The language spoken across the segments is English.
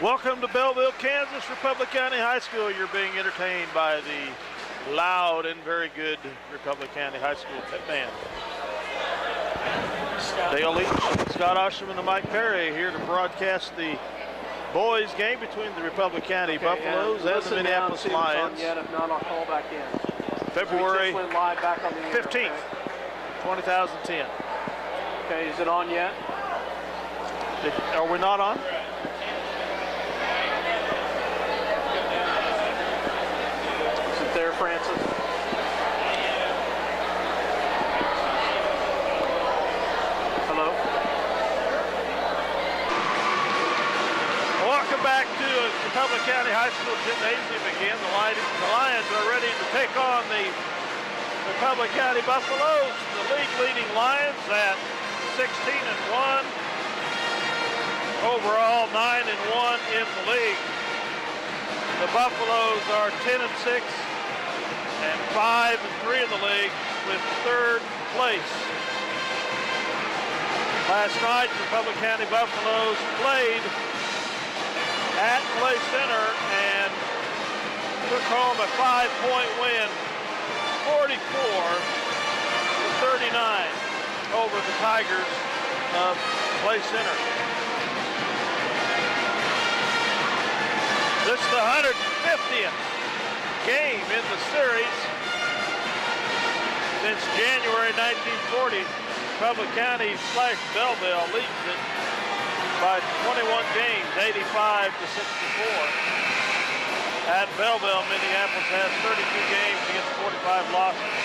Welcome to Belleville, Kansas, Republic County High School. You're being entertained by the loud and very good Republic County High School pit band. Dale Leach, Scott Osherman, and Mike Perry here to broadcast the boys game between the Republic County Buffaloes and the Minneapolis Lions. Yet, if not, I'll call back in. February live back on the air, 15th, okay? 2010. Okay, is it on yet? Are we not on? Is it there, Francis? Hello? Welcome back to Republic County High School Gymnasium again. The Lions are ready to take on the Republic County Buffaloes, the league-leading Lions at 16-1. Overall, 9-1 in the league. The Buffaloes are 10-6 and 5-3 in the league with third place. Last night, the Republic County Buffaloes played at Clay Center and took home a 5-point win, 44-39 over the Tigers of Clay Center. This is the 150th game in the series since January 1940. Republic County / Belleville leads it by 21 games, 85-64. At Belleville, Minneapolis has 32 games against 45 losses.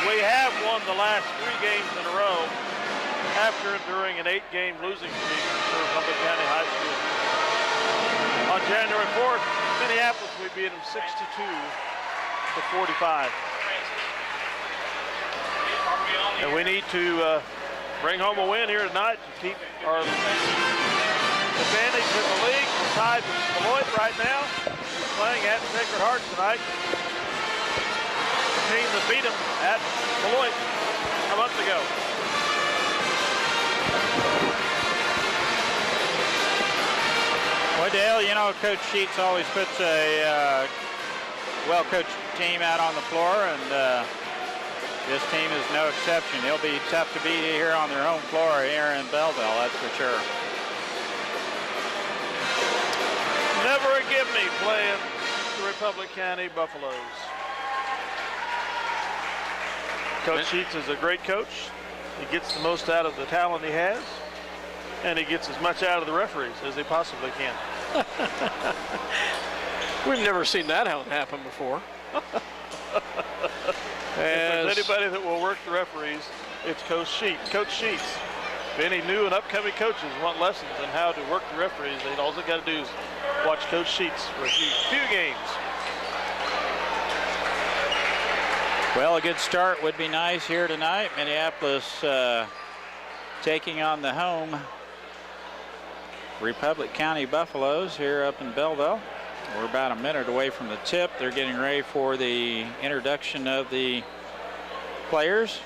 We have won the last 3 games in a row after enduring an 8-game losing streak for Republic County High School. On January 4th, Minneapolis, we beat them 62-45. And we need to bring home a win here tonight to keep our advantage in the league. We're tied with Beloit right now. We're playing at Sacred Heart tonight. The team that beat them at Beloit a month ago. Well, Dale, you know, Coach Sheets always puts a well-coached team out on the floor, and this team is no exception. It'll be tough to beat here on their home floor here in Belleville, that's for sure. Never a give me playing the Republic County Buffaloes. Coach Sheets is a great coach. He gets the most out of the talent he has, and he gets as much out of the referees as he possibly can. We've never seen that happen before. If there's anybody that will work the referees, it's Coach Sheets. Coach Sheets. If any new and upcoming coaches want lessons on how to work the referees, all they got to do is watch Coach Sheets for a few games. Well, a good start would be nice here tonight. Minneapolis taking on the home Republic County Buffaloes here up in Belleville. We're about a minute away from the tip. They're getting ready for the introduction of the players.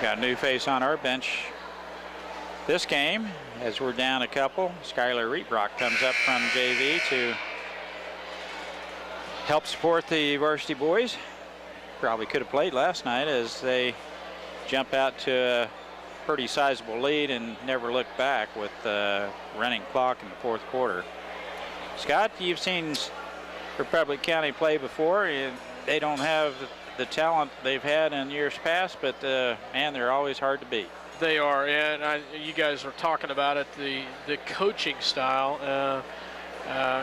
Got a new face on our bench this game as we're down a couple. Skylar Reetrock comes up from JV to help support the varsity boys. Probably could have played last night as they jump out to a pretty sizable lead and never look back with the running clock in the fourth quarter. Scott, you've seen Republic County play before. They don't have the talent they've had in years past, but man, they're always hard to beat. They are, and you guys are talking about it, the coaching style.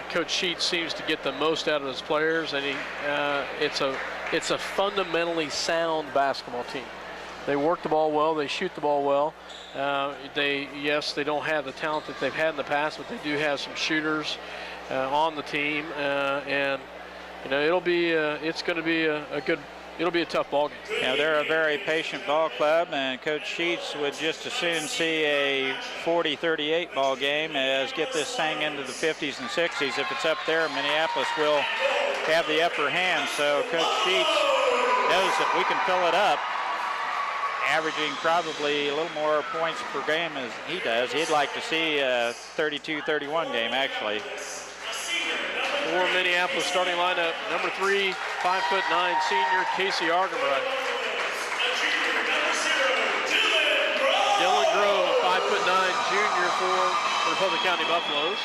Coach Sheets seems to get the most out of his players, and it's a fundamentally sound basketball team. They work the ball well, they shoot the ball well. They don't have the talent that they've had in the past, but they do have some shooters on the team, and you know it'll be a tough ball game. Yeah, they're a very patient ball club, and Coach Sheets would just as soon see a 40-38 ball game as get this thing into the 50s and 60s. If it's up there, Minneapolis will have the upper hand. So Coach Sheets knows that we can fill it up, averaging probably a little more points per game as he does. He'd like to see a 32-31 game, actually. For Minneapolis starting lineup, number 3, 5'9" senior Casey Argenbright. Dylan Grove, 5'9" junior for the Republic County Buffaloes.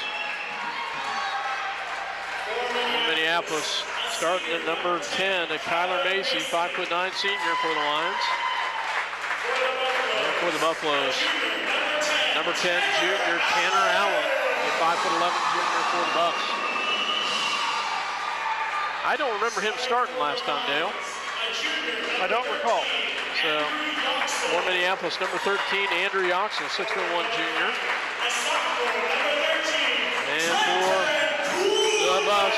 For Minneapolis starting at number 10, Kyler Macy, 5'9" senior for the Lions. And for the Buffaloes, number 10 junior Tanner Allen, a 5'11" junior for the Buffs. I don't remember him starting last time, Dale. I don't recall. So, for Minneapolis, number 13, Andrew Yoxel, 6'1" junior. And for the Buffs,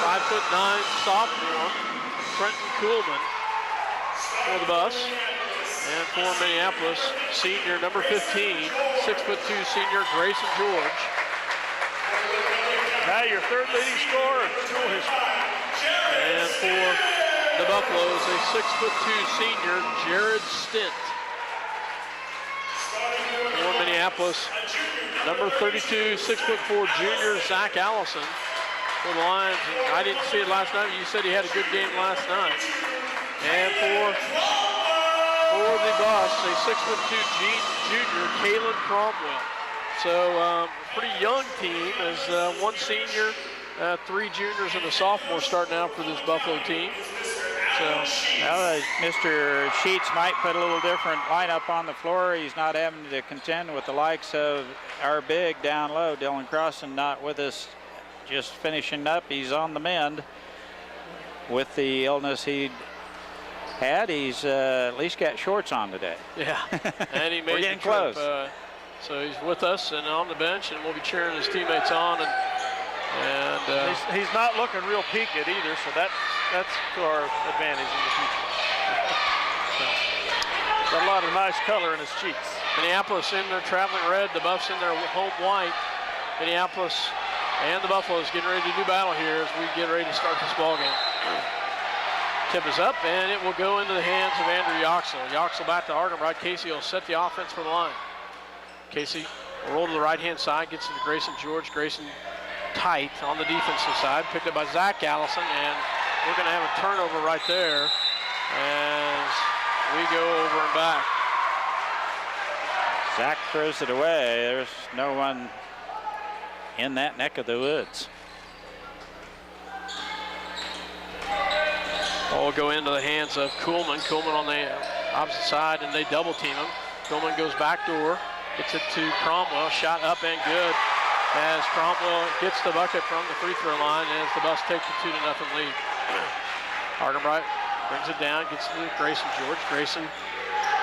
5'9" sophomore, Trenton Kuhlman for the Buffs. And for Minneapolis, senior number 15, 6'2" senior Grayson George. Now your third leading scorer in school history. And for the Buffaloes, a 6'2" senior, Jared Stint. For Minneapolis, number 32, 6'4" junior, Zach Allison. For the Lions, I didn't see it last night. You said he had a good game last night. And for the Buffs, a 6'2" junior, Kalen Cromwell. So pretty young team as one senior, 3 juniors and a sophomore starting out for this Buffalo team. So well, Mr. Sheets might put a little different lineup on the floor. He's not having to contend with the likes of our big down low, Dylan Crossan, not with us, just finishing up. He's on the mend with the illness he had. He's at least got shorts on today. yeah, and he made We're getting the trip, close. So he's with us and on the bench, and we'll be cheering his teammates on. And He's not looking real peaked either, so that's to our advantage in the future. Got a lot of nice color in his cheeks. Minneapolis in their traveling red, the Buffs in their home white. Minneapolis and the Buffaloes getting ready to do battle here as we get ready to start this ball game. Tip is up, and it will go into the hands of Andrew Yoxel. Yoxel back to Argenbright. Casey will set the offense for the line. Casey will roll to the right-hand side, gets into Grayson George. Grayson tight on the defensive side, picked up by Zach Allison, and we're going to have a turnover right there as we go over and back. Zach throws it away. There's no one in that neck of the woods. Ball will go into the hands of Kuhlman. Kuhlman on the opposite side, and they double team him. Kuhlman goes backdoor, gets it to Cromwell, shot up and good as Cromwell gets the bucket from the free throw line as the Buffs take the 2-0 lead. Argenbright brings it down, gets to Grayson George. Grayson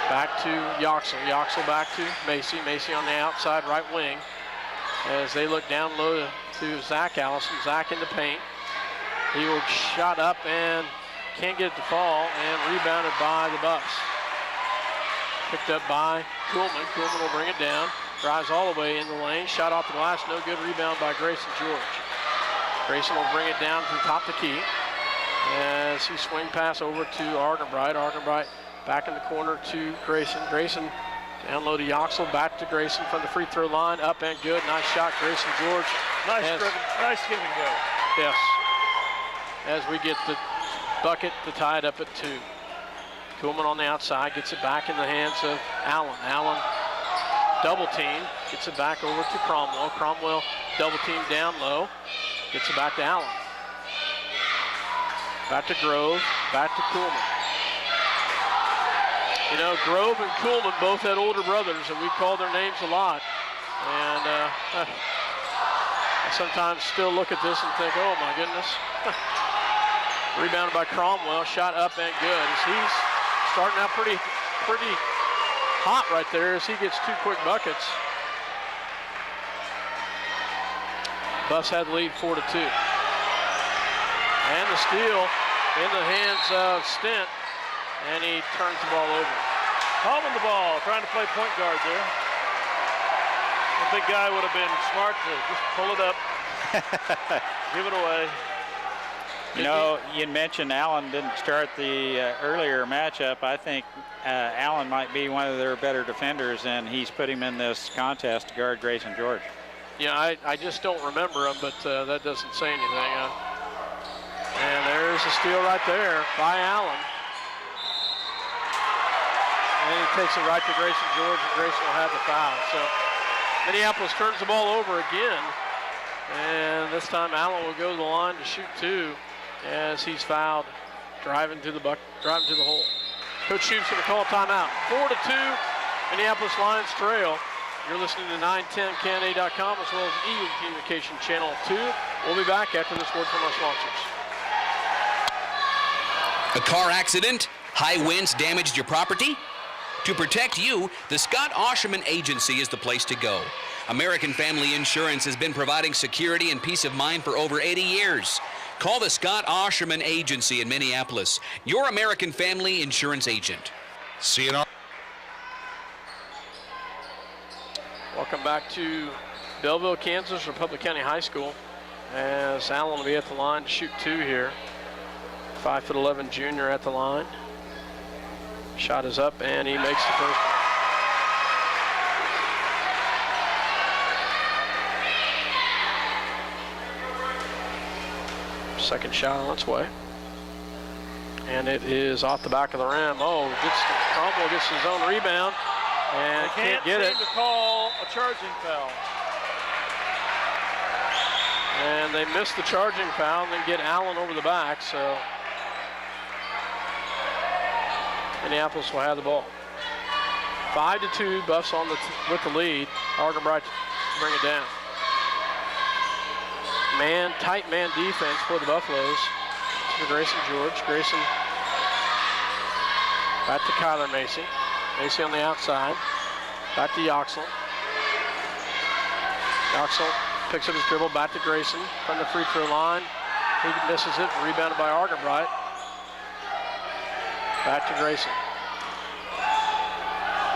back to Yoxel. Yoxel back to Macy. Macy on the outside right wing as they look down low to Zach Allison. Zach in the paint. He will shot up and can't get it to fall, and rebounded by the Buffs. Picked up by Kuhlman. Kuhlman will bring it down. Drives all the way in the lane. Shot off the glass. No good. Rebound by Grayson George. Grayson will bring it down to the top of the key as he swing pass over to Argenbright. Argenbright back in the corner to Grayson. Grayson down low to Yoxel. Back to Grayson from the free throw line. Up and good. Nice shot, Grayson George. Nice give and go. Yes. As we get the bucket to tie it up at 2. Kuhlman on the outside gets it back in the hands of Allen. Allen double team, gets it back over to Cromwell. Cromwell double team down low, gets it back to Allen. Back to Grove, back to Kuhlman. You know, Grove and Kuhlman both had older brothers, and we called their names a lot. And I sometimes still look at this and think, oh my goodness. Rebounded by Cromwell, shot up and good. As he's starting out pretty hot right there as he gets 2 quick buckets. Buffs had the lead 4-2. And the steal in the hands of Stint, and he turns the ball over. Palming the ball, trying to play point guard there. The big guy would have been smart to just pull it up, give it away. You know, you mentioned Allen didn't start the earlier matchup. I think Allen might be one of their better defenders, and he's put him in this contest to guard Grayson George. Yeah, I just don't remember him, but that doesn't say anything. And there's a steal right there by Allen. And he takes it right to Grayson George, and Grayson will have the foul. So Minneapolis turns the ball over again. And this time Allen will go to the line to shoot 2 as he's fouled, driving to the hole. Coach Sheep's going to call a timeout. 4-2, Minneapolis Lions trail. You're listening to 910KNA.com as well as Eagle Communication Channel 2. We'll be back after this word from our sponsors. A car accident? High winds damaged your property? To protect you, the Scott Osherman Agency is the place to go. American Family Insurance has been providing security and peace of mind for over 80 years. Call the Scott Osherman Agency in Minneapolis, your American Family Insurance agent. CNR. Welcome back to Belleville, Kansas, Republic County High School, as Allen will be at the line to shoot 2 here. 5'11" junior at the line. Shot is up, and he makes the first. Second shot on its way. And it is off the back of the rim. Oh, Cromwell gets his own rebound and can't get it. To call a charging foul. And they miss the charging foul and then get Allen over the back, so Minneapolis will have the ball. 5-2, Buffs with the lead. Argenbright to bring it down. Tight man defense for the Buffaloes. To Grayson George. Grayson back to Kyler Macy. Macy on the outside. Back to Yoxel. Yoxel picks up his dribble. Back to Grayson from the free throw line. He misses it. Rebounded by Argenbright. Back to Grayson.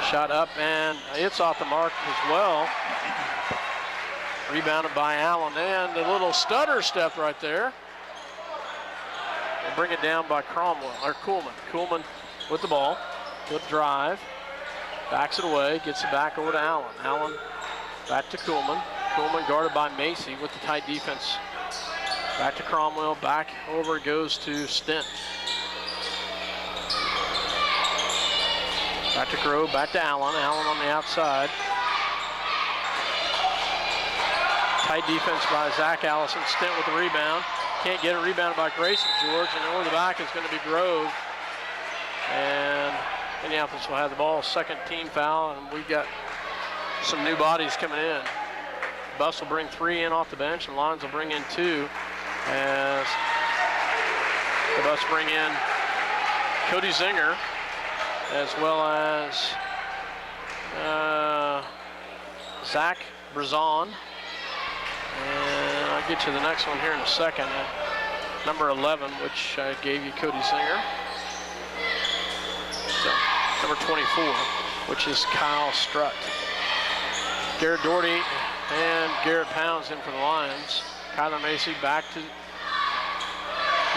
Shot up and it's off the mark as well. Rebounded by Allen, and a little stutter step right there. We'll bring it down by Kuhlman. Kuhlman with the ball, good drive, backs it away, gets it back over to Allen. Allen back to Kuhlman. Kuhlman guarded by Macy with the tight defense. Back to Cromwell, back over goes to Stent. Back to Grove, back to Allen. Allen on the outside. Tight defense by Zach Allison. Stent with the rebound. Can't get it. Rebounded by Grayson George, and over the back is going to be Grove. And Minneapolis will have the ball. Second team foul, and we've got some new bodies coming in. Buffs will bring 3 in off the bench, and Lions will bring in 2 as the Buffs bring in Cody Zinger as well as Zach Brazon. And I'll get you the next one here in a second. Number 11, which I gave you Cody Singer. So, number 24, which is Kyle Strutt. Garrett Doherty and Garrett Pounds in for the Lions. Kyler Macy back to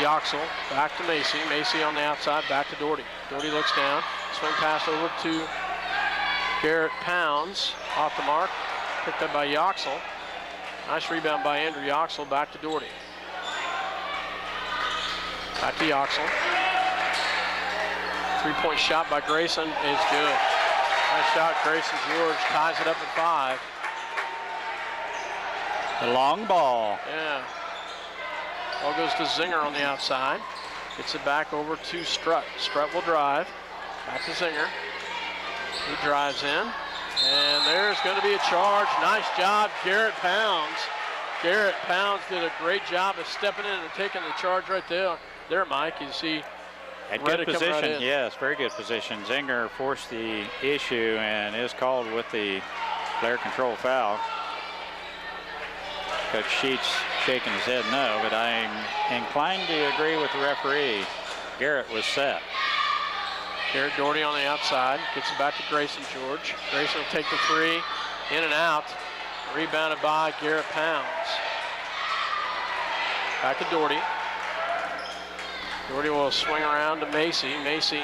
Yoxel, back to Macy. Macy on the outside, back to Doherty. Doherty looks down, swing pass over to Garrett Pounds, off the mark, picked up by Yoxel. Nice rebound by Andrew Yoxel, back to Doherty. Back to Yoxel. Three-point shot by Grayson is good. Nice shot, Grayson George ties it up at 5. The long ball. Yeah. Ball goes to Zinger on the outside. Gets it back over to Strutt. Strutt will drive. Back to Zinger. He drives in. And there's going to be a charge. Nice job, Garrett Pounds. Garrett Pounds did a great job of stepping in and taking the charge right there. There, Mike, you see. At good position, yes, very good position. Zinger forced the issue and is called with the player control foul. Coach Sheets shaking his head no, but I'm inclined to agree with the referee. Garrett was set. Garrett Doherty on the outside, gets it back to Grayson George. Grayson will take the 3, in and out. Rebounded by Garrett Pounds. Back to Doherty. Doherty will swing around to Macy. Macy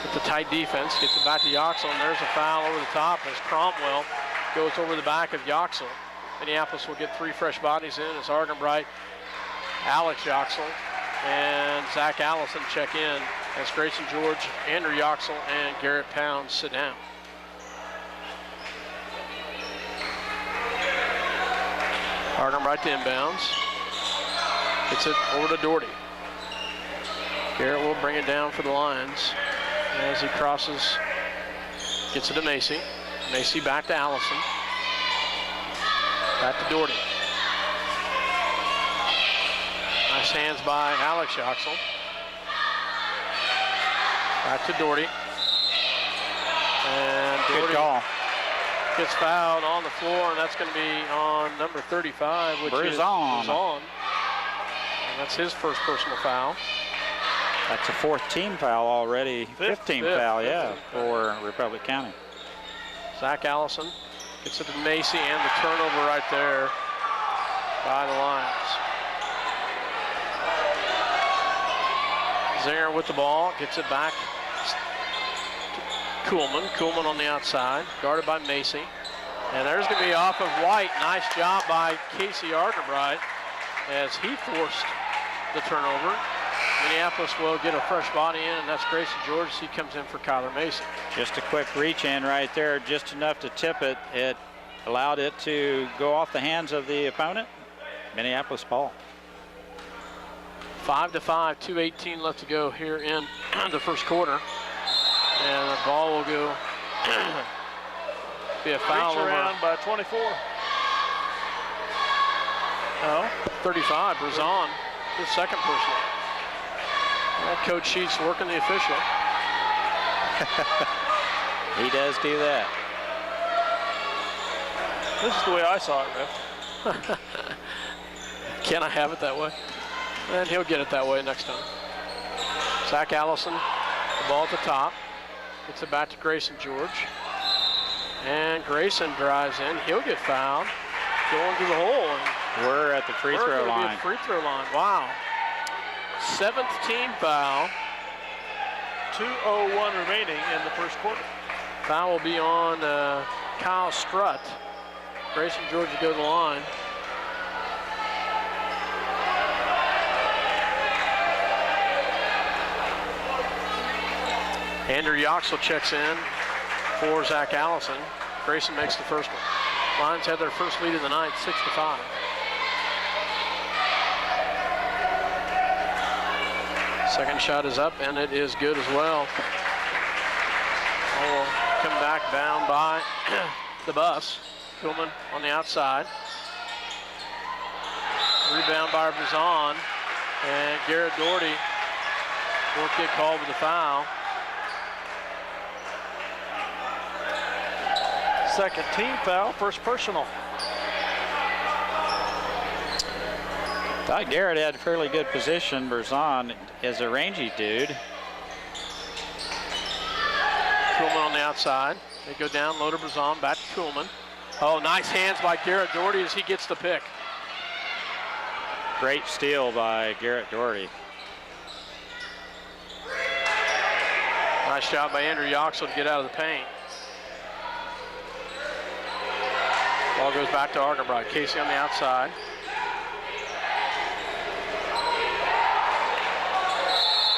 with the tight defense, gets it back to Yoxel, and there's a foul over the top as Cromwell goes over the back of Yoxel. Minneapolis will get 3 fresh bodies in as Argenbright, Alex Yoxel, and Zach Allison check in as Grayson George, Andrew Yoxel, and Garrett Pound sit down. Argenbright to inbounds. Gets it over to Doherty. Garrett will bring it down for the Lions as he crosses, gets it to Macy. Macy back to Allison. Back to Doherty. Nice hands by Alex Yoxel. Back to Doherty. And Doherty Good call. gets fouled on the floor, and that's going to be on number 35, which is Brizon. And that's his first personal foul. That's a 4th team foul already. 15th foul, yeah, for Republic County. Zach Allison gets it to Macy, and the turnover right there by the Lions. Zinger with the ball, gets it back to Kuhlman. Kuhlman on the outside, guarded by Macy. And there's going to be off of White. Nice job by Casey Argenbright as he forced the turnover. Minneapolis will get a fresh body in, and that's Grayson George. He comes in for Kyler Mason. Just a quick reach in right there, just enough to tip it. It allowed it to go off the hands of the opponent. Minneapolis ball. 5-5, 2:18 left to go here in the first quarter. And the ball will go be a foul Reach around by 24. No, 35, Brizon, his second personal. Well, Coach Sheets working the official. He does do that. This is the way I saw it, Ref. Can I have it that way? And he'll get it that way next time. Zach Allison, the ball at the top. Gets it back to Grayson George. And Grayson drives in. He'll get fouled. Going to the hole. And we're at the free throw line. Free throw line. Wow. 7th team foul. 2:01 remaining in the first quarter. Foul will be on Kyle Strutt. Grayson George will go to the line. Andrew Yoxel checks in for Zach Allison. Grayson makes the first one. Lions had their first lead of the night, 6-5. Second shot is up, and it is good as well. Ball will come back bound by the bus. Kuhlman on the outside. Rebound by Brizon, and Garrett Doherty will get called with the foul. Second team foul, first personal. Thought Garrett had fairly good position. Brizon is a rangy dude. Kuhlman on the outside. They go down, low to Brizon, back to Kuhlman. Oh, nice hands by Garrett Doherty as he gets the pick. Great steal by Garrett Doherty. Nice job by Andrew Yoxel to get out of the paint. Ball goes back to Argenbright. Casey on the outside.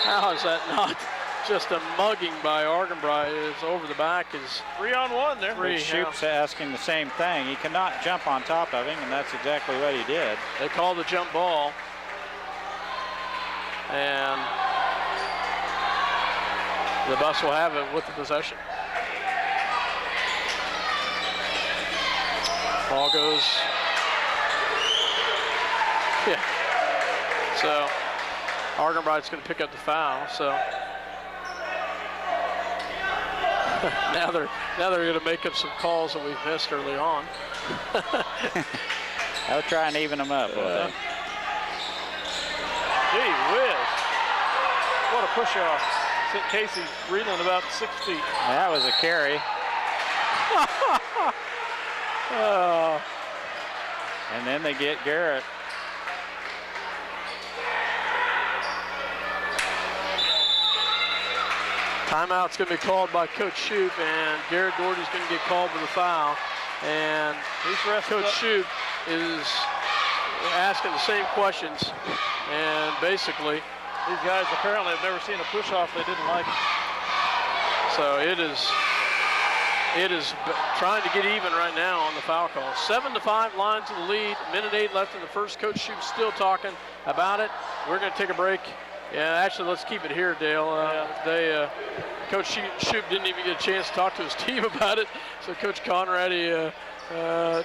How is that not just a mugging by Argenbright? It's over the back. Is 3-on-1 there. Shoup's asking the same thing. He cannot jump on top of him, and that's exactly what he did. They call the jump ball. And the bus will have it with the possession. Ball goes. Yeah. So Argenbright's going to pick up the foul. So now they're going to make up some calls that we've missed early on. They'll try and even them up. Gee whiz. What a push off. Sent Casey reeling about 6 feet. That was a carry. Oh. And then they get Garrett. Timeout's going to be called by Coach Shoup, and Garrett Doherty's going to get called for the foul. And Coach Shoup is asking the same questions, and basically these guys apparently have never seen a push-off they didn't like. So it is trying to get even right now on the foul call. 7-5 Lions in the lead. Minute 8 left in the first. Coach Shoup's still talking about it. We're going to take a break. Yeah, actually, let's keep it here, Dale. Coach Shoup didn't even get a chance to talk to his team about it. So Coach Conradi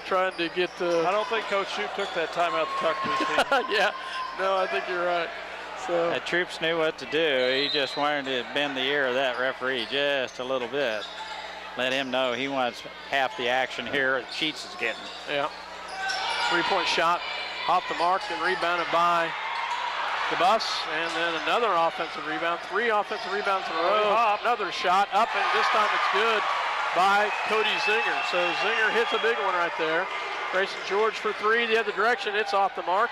trying to get. I don't think Coach Shoup took that time out to talk to his team. Yeah, no, I think you're right. So The troops knew what to do. He just wanted to bend the ear of that referee just a little bit. Let him know he wants half the action here that Sheets is getting. Yeah. 3-point shot off the mark and rebounded by the Buffs, and then another offensive rebound. 3 offensive rebounds in a row. Another shot up, and this time it's good by Cody Zinger. So Zinger hits a big one right there. Grayson George for 3 the other direction. It's off the mark,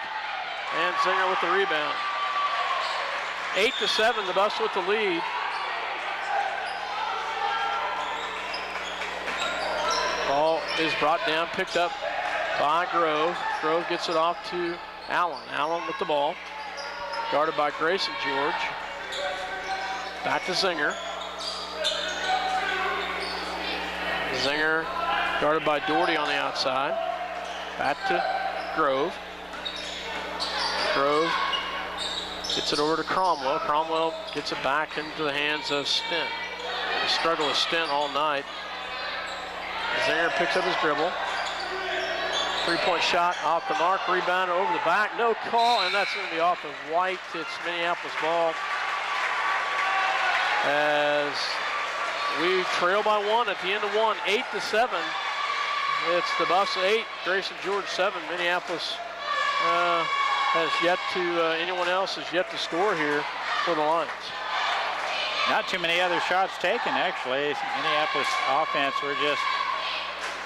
and Zinger with the rebound. 8-7, the Buffs with the lead. Ball is brought down, picked up by Grove. Grove gets it off to Allen. Allen with the ball. Guarded by Grayson George. Back to Zinger. Zinger guarded by Doherty on the outside. Back to Grove. Grove gets it over to Cromwell. Cromwell gets it back into the hands of Stent. They struggle with Stent all night. Zinger picks up his dribble. 3-point shot off the mark, rebound over the back, no call, and that's going to be off of White. It's Minneapolis ball as we trail by 1 at the end of 1, 8-7. It's the Buffs 8, Grayson George 7. Minneapolis has yet to, anyone else has yet to score here for the Lions. Not too many other shots taken, actually. Minneapolis offense were just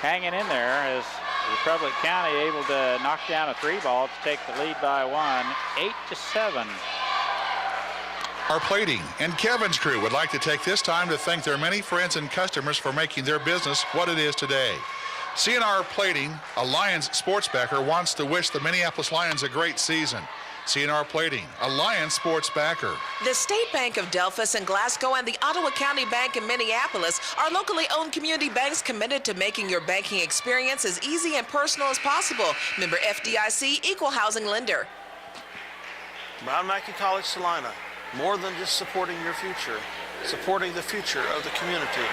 hanging in there as Republic County able to knock down a 3-ball to take the lead by 1, 8-7. Our plating and Kevin's crew would like to take this time to thank their many friends and customers for making their business what it is today. CNR Plating, a Lions sports backer, wants to wish the Minneapolis Lions a great season. CNR Plating, a Lions sports backer. The State Bank of Delphus and Glasgow and the Ottawa County Bank in Minneapolis are locally owned community banks committed to making your banking experience as easy and personal as possible. Member FDIC, equal housing lender. Brown Mackie College Salina, more than just supporting your future, supporting the future of the community.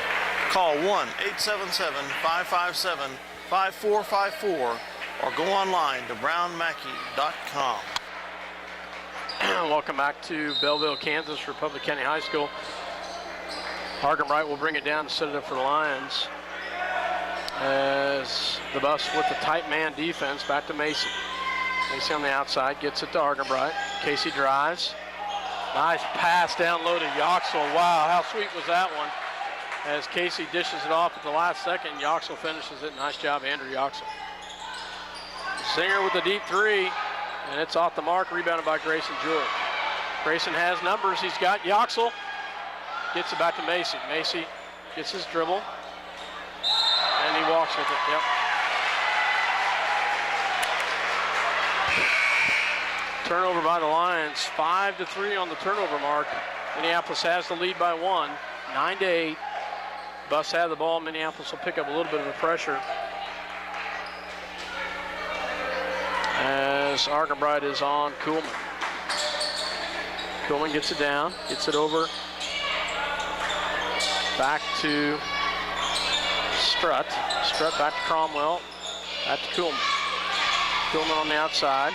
Call 1-877-557-5454 or go online to brownmackey.com. Welcome back to Belleville, Kansas, Republic County High School. Argenbright will bring it down and set it up for the Lions as the Buffs with the tight man defense. Back to Macy. Macy on the outside gets it to Argenbright. Casey drives. Nice pass down low to Yoxel. Wow, how sweet was that one? As Casey dishes it off at the last second, Yoxel finishes it. Nice job, Andrew Yoxel. Zinger with the deep 3. And it's off the mark, rebounded by Grayson George. Grayson has numbers. He's got Yoxel. Gets it back to Macy. Macy gets his dribble. And he walks with it. Yep. Turnover by the Lions. 5-3 on the turnover mark. Minneapolis has the lead by 1. 9-8. Buffs have the ball. Minneapolis will pick up a little bit of the pressure. As Argenbright is on Kuhlman. Kuhlman gets it down, gets it over. Back to Strutt. Strutt back to Cromwell. Back to Kuhlman. Kuhlman on the outside.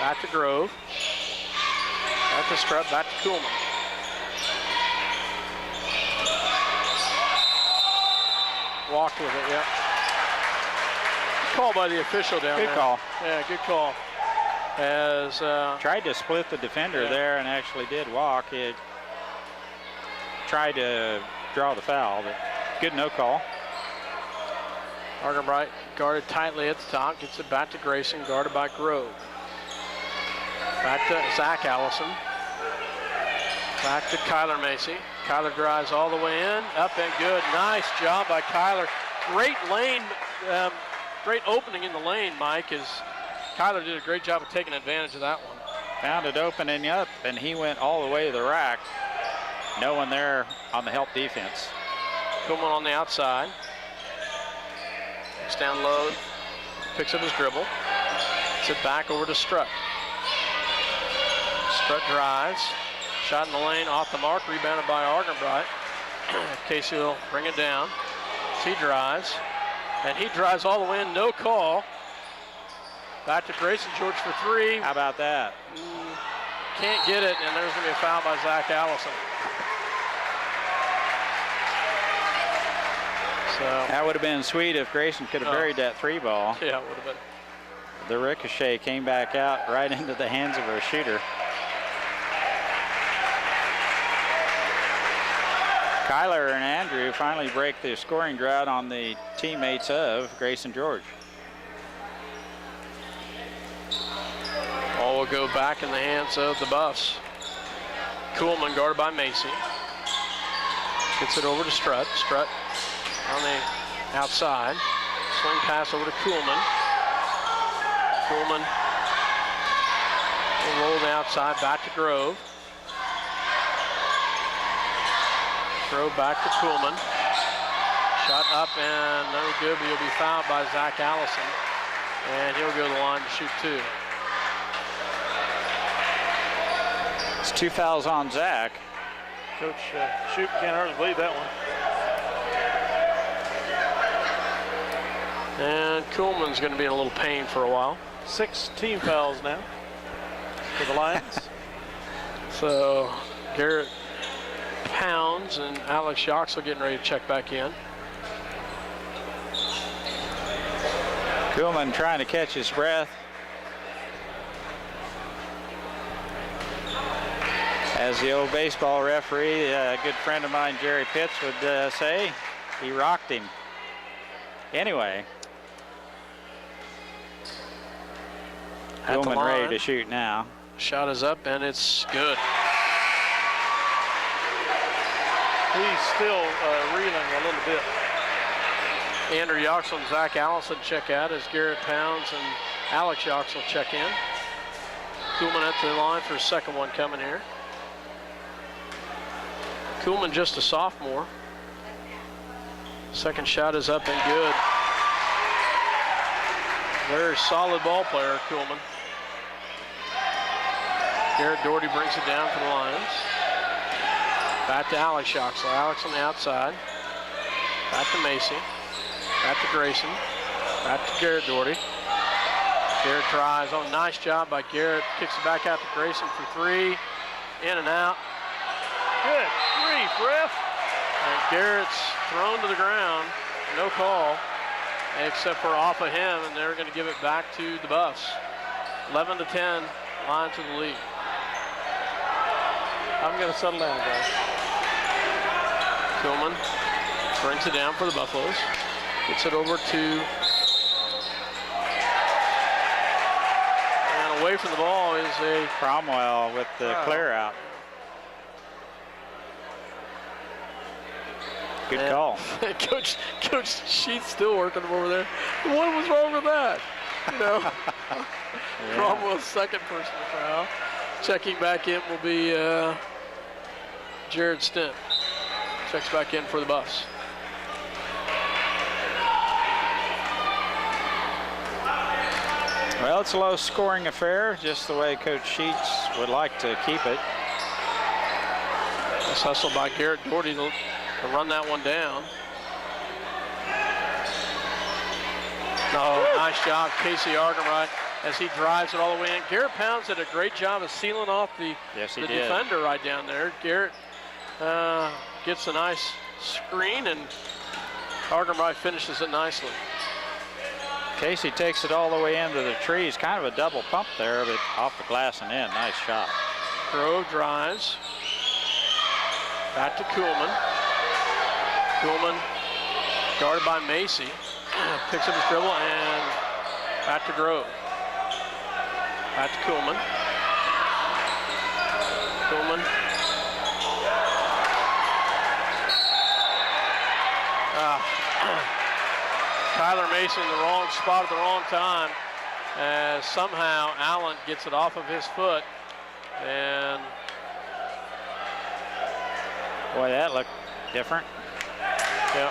Back to Grove. Back to Strutt, back to Kuhlman. Walked with it, yep. Call by the official down there. Good call. Yeah, good call. As tried to split the defender there and actually did walk. He tried to draw the foul, but good no call. Argenbright guarded tightly at the top, gets it back to Grayson, guarded by Grove. Back to Zach Allison. Back to Kyler Macy. Kyler drives all the way in, up and good. Nice job by Kyler. Great lane, great opening in the lane, Mike. Kyler did a great job of taking advantage of that one. Found it opening up, and he went all the way to the rack. No one there on the help defense. Kuhlman on the outside. Gets down low, picks up his dribble. Gets it back over to Strutt. Strutt drives. Shot in the lane, off the mark, rebounded by Argenbright. Casey will bring it down. He drives, and he drives all the way in, no call. Back to Grayson George for three. How about that? Can't get it, and there's going to be a foul by Zach Allison. So That would have been sweet if Grayson could have buried that three ball. yeah, it would have been. The ricochet came back out right into the hands of our shooter. Kyler and Andrew finally break the scoring drought on the teammates of Grayson George. Ball will go back in the hands of the Buffs. Kuhlman guarded by Macy. Gets it over to Strutt. Strutt on the outside. Swing pass over to Kuhlman. Kuhlman will roll the outside back to Grove. Grove back to Kuhlman. Shot up and no good, but he'll be fouled by Zach Allison. And he'll go to the line to shoot two. It's 2 fouls on Zach. Coach Shoup can't hardly believe that one. And Kuhlman's going to be in a little pain for a while. 6 team fouls now for the Lions. So Garrett Pounds and Alex Yoxel getting ready to check back in. Kuhlman trying to catch his breath. As the old baseball referee, a good friend of mine, Jerry Pitts, would say, he rocked him. Anyway, At the Kuhlman line. ready to shoot now. Shot is up and it's good. He's still reeling a little bit. Andrew Yoxel and Zach Allison check out as Garrett Pounds and Alex Yoxel check in. Kuhlman at the line for his second one coming here. Kuhlman just a sophomore. Second shot is up and good. Very solid ball player, Kuhlman. Garrett Doherty brings it down for the Lions. Back to Alex Yoxel. Alex on the outside. Back to Macy. Back to Grayson. Back to Garrett Doherty. Garrett tries. Oh, nice job by Garrett. Kicks it back out to Grayson for three. In and out. Good grief, ref. And Garrett's thrown to the ground. No call, except for off of him, and they're going to give it back to the Buffs. 11-10, line to the lead. I'm going to settle down, guys. Kuhlman brings it down for the Buffaloes. Gets it over to, and away from the ball is a Cromwell with the clear out. Good call. Coach Sheets still working him over there. What was wrong with that? You know, Yeah. Cromwell's second personal foul. Checking back in will be Jared Stent. Checks back in for the Buffs. Well, it's a low-scoring affair, just the way Coach Sheets would like to keep it. Nice hustle by Garrett Doherty to run that one down. No, nice job, Casey Argenbright, as he drives it all the way in. Garrett Pounds did a great job of sealing off the defender right down there. Garrett gets a nice screen, and Argenbright finishes it nicely. Casey takes it all the way into the trees. Kind of a double pump there, but off the glass and in. Nice shot. Grove drives. Back to Kuhlman. Kuhlman guarded by Macy. Picks up his dribble and back to Grove. Back to Kuhlman. Kuhlman Kyler Mason in the wrong spot at the wrong time. As somehow Allen gets it off of his foot. And Boy, that looked different. yeah.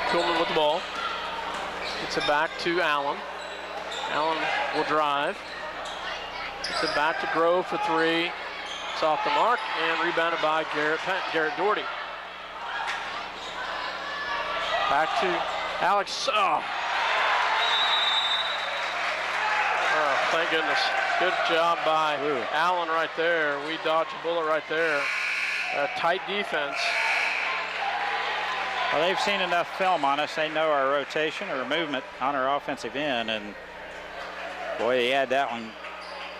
Kuhlman with the ball. Gets it back to Allen. Allen will drive. Gets it back to Grove for three. It's off the mark and rebounded by Garrett Doherty. Back to Alex. Oh, thank goodness. Good job by Allen right there. We dodged a bullet right there. Tight defense. Well, they've seen enough film on us. They know our rotation or movement on our offensive end, and boy, he had that one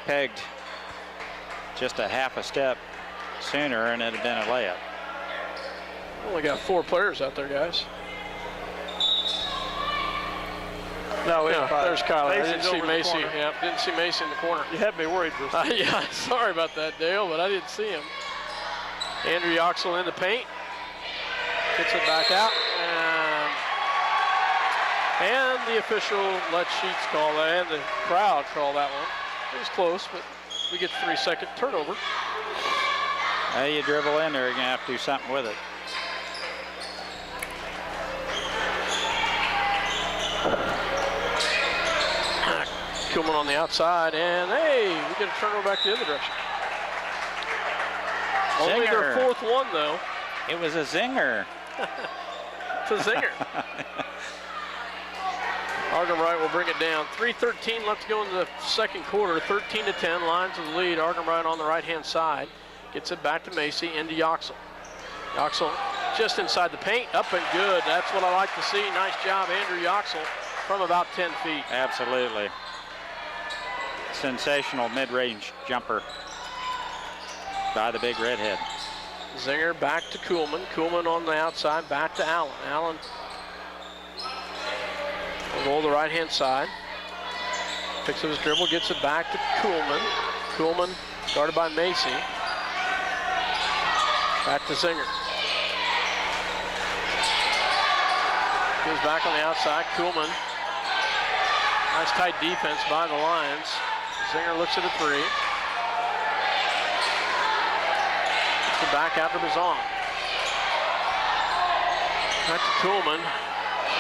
pegged just a half a step sooner, and it had been a layup. Only got 4 players out there, guys. No, Yeah, there's Kyler. I didn't Mason's see over the Macy. corner. Yeah, didn't see Macy in the corner. You had me worried for a second. Yeah, sorry about that, Dale, but I didn't see him. Andrew Yoxel in the paint. Gets it back out. And the official let Sheets call that, and the crowd call that one. It was close, but we get 3-second turnover. Hey, you dribble in there, you're going to have to do something with it. Kuhlman on the outside, and hey, we get a turnover back the other direction. Only their Zinger. 4th one, though. It was a zinger. It's a zinger. Argenbright will bring it down. 3:13 left to go in the second quarter. 13-10, Lions with the lead. Argenbright on the right-hand side. Gets it back to Macy, into Yoxel. Yoxel just inside the paint, up and good. That's what I like to see. Nice job, Andrew Yoxel, from about 10 feet. Absolutely. Sensational mid-range jumper by the big redhead. Zinger back to Kuhlman. Kuhlman on the outside, back to Allen. Allen will go to the right-hand side. Picks up his dribble, gets it back to Kuhlman. Kuhlman guarded by Macy. Back to Zinger. Goes back on the outside. Kuhlman. Nice tight defense by the Lions. Zinger looks at a three. Gets it back out to Bazan. Back to Kuhlman.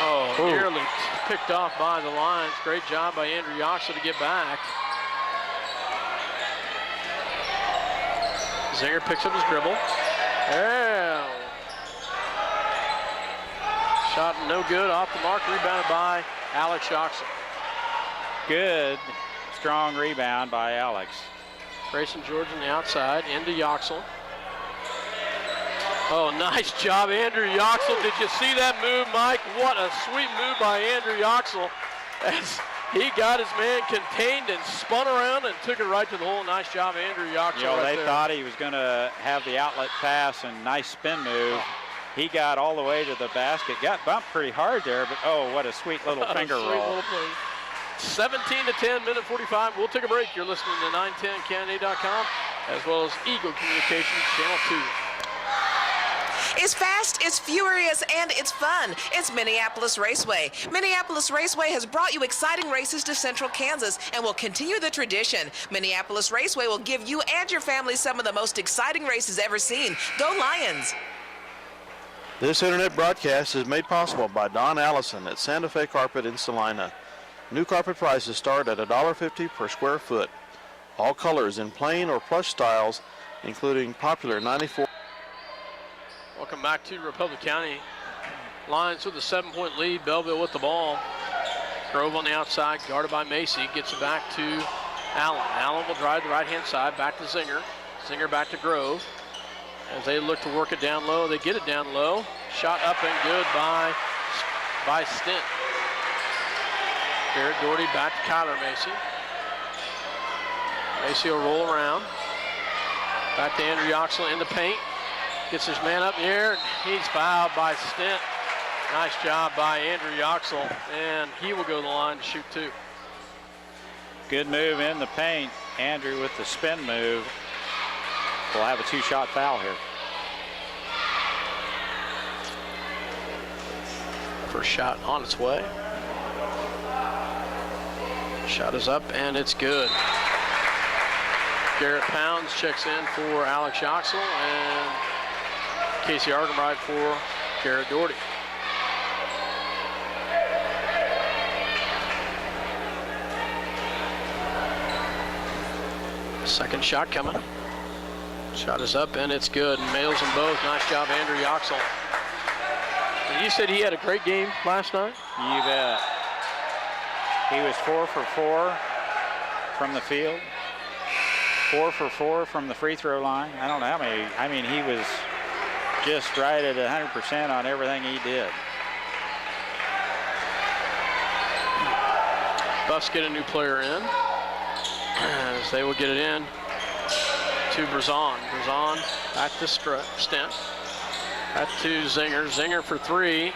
Oh, nearly picked off by the Lions. Great job by Andrew Yoxel to get back. Zinger picks up his dribble. Yeah. Shot no good, off the mark, rebounded by Alex Yoxel. Good, strong rebound by Alex. Grayson George on the outside, into Yoxel. Oh, nice job, Andrew Yoxel. Did you see that move, Mike? What a sweet move by Andrew Yoxel as he got his man contained and spun around and took it right to the hole. Nice job, Andrew Yoxel. You know, right they there. thought he was going to have the outlet pass and nice spin move. He got all the way to the basket, got bumped pretty hard there, but oh, what a sweet little finger Sweet roll. little play. 17-10, minute 45. We'll take a break. You're listening to 910canada.com as well as Eagle Communications Channel 2. It's fast, it's furious, and it's fun. It's Minneapolis Raceway. Minneapolis Raceway has brought you exciting races to Central Kansas and will continue the tradition. Minneapolis Raceway will give you and your family some of the most exciting races ever seen. Go Lions! This internet broadcast is made possible by Don Allison at Santa Fe Carpet in Salina. New carpet prices start at $1.50 per square foot. All colors in plain or plush styles, including popular 94. Welcome back to Republic County. Lions with a 7-point lead. Belleville with the ball. Grove on the outside, guarded by Macy. Gets it back to Allen. Allen will drive the right-hand side, back to Zinger. Zinger back to Grove. As they look to work it down low, they get it down low. Shot up and good by Stint. Garrett Doherty back to Kyler Macy. Macy will roll around. Back to Andrew Yoxel in the paint. Gets his man up in the air, and he's fouled by Stint. Nice job by Andrew Yoxel, and he will go to the line to shoot two. Good move in the paint. Andrew with the spin move. We'll have a 2-shot foul here. First shot on its way. Shot is up and it's good. Garrett Pounds checks in for Alex Yoxel and Casey Argenbright for Garrett Doherty. Second shot coming. Shot is up and it's good. Nails them both. Nice job, Andrew Yoxel. And you said he had a great game last night? You bet. He was 4 for 4 from the field, 4 for 4 from the free throw line. I don't know how many. I mean, he was just right at 100% on everything he did. Buffs get a new player in, as they will get it in to Brazon. Brazon back to Stent. Back to Zinger. Zinger for 3.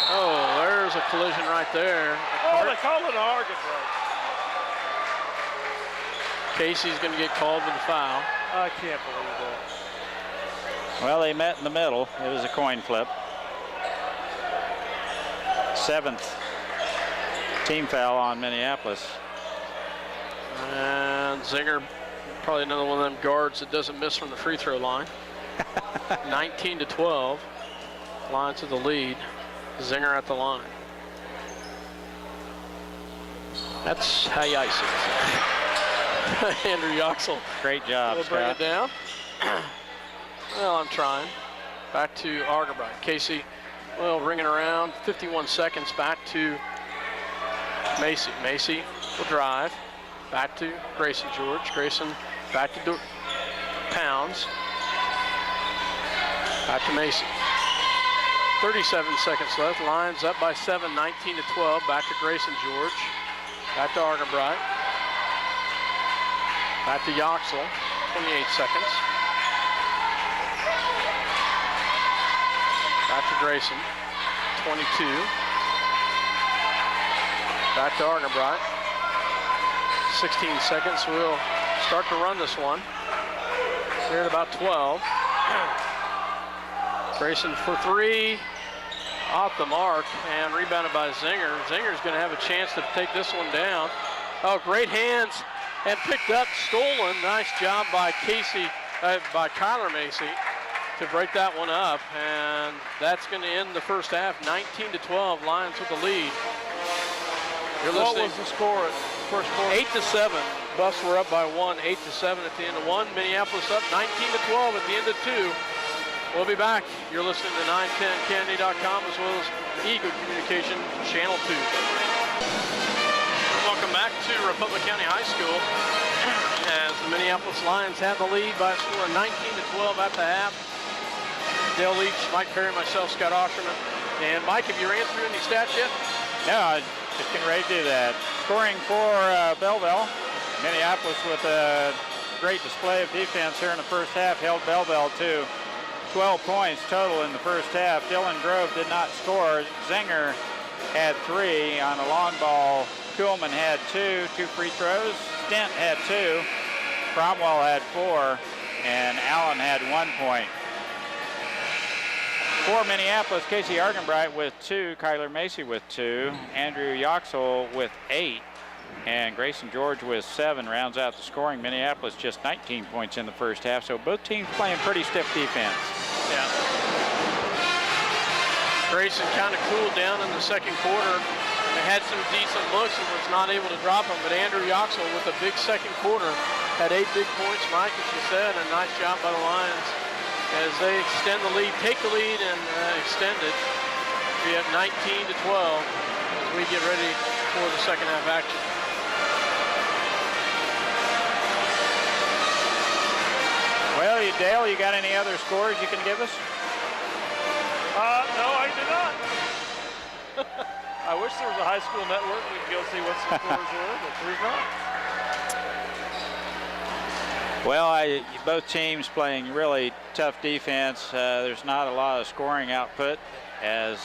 Oh, there's a collision right there. Oh, they call it an Argenbright. Casey's going to get called with a foul. I can't believe that. Well, they met in the middle. It was a coin flip. 7th team foul on Minneapolis. And Zinger, probably another one of them guards that doesn't miss from the free throw line. 19-12. Lions to the lead. Zinger at the line. That's how you ice it. Andrew Yoxel. Great job, We'll bring Scott. it down. Well, I'm trying. Back to Argenbright. Casey, well, ringing around. 51 seconds back to Macy. Macy will drive. Back to Grayson George. Grayson back to Pounds. Back to Macy. 37 seconds left. Lions up by 7, 19-12. Back to Grayson George. Back to Argenbright. Back to Yoxel. 28 seconds. Back to Grayson. 22. Back to Argenbright. 16 seconds. We'll start to run this one. Here at about 12. Grayson for 3, off the mark, and rebounded by Zinger. Zinger's going to have a chance to take this one down. Oh, great hands, and picked up, stolen. Nice job by by Kyler Macy to break that one up, and that's going to end the first half. 19-12, Lions with the lead. What was the score at first quarter? 8-7. Buffs were up by 1, 8-7 at the end of 1. Minneapolis up 19-12 at the end of 2. We'll be back. You're listening to 910candy.com as well as Eagle Communication Channel 2. Welcome back to Republic County High School as the Minneapolis Lions have the lead by a score of 19-12 at the half. Dale Leach, Mike Perry, myself, Scott Osherman. And Mike, have you ran through any stats yet? No, I just getting ready to do that. Scoring for Belleville. Minneapolis with a great display of defense here in the first half held Belleville to 12 points total in the first half. Dylan Grove did not score. Zinger had 3 on a long ball. Kuhlman had 2 free throws. Stent had 2. Cromwell had 4. And Allen had 1 point. For Minneapolis, Casey Argenbright with 2. Kyler Macy with 2. Andrew Yoxel with 8. And Grayson George with 7 rounds out the scoring. Minneapolis just 19 points in the first half. So both teams playing pretty stiff defense. Yeah. Grayson kind of cooled down in the second quarter. They had some decent looks and was not able to drop them. But Andrew Yoxel with a big second quarter had 8 big points, Mike, as you said. A nice job by the Lions as they extend the lead, take the lead and extend it. We have 19-12 as we get ready for the second half action. Well, Dale, you got any other scores you can give us? No, I do not. I wish there was a high school network. We could go see what some scores were, but there's not. Well, both teams playing really tough defense. There's not a lot of scoring output as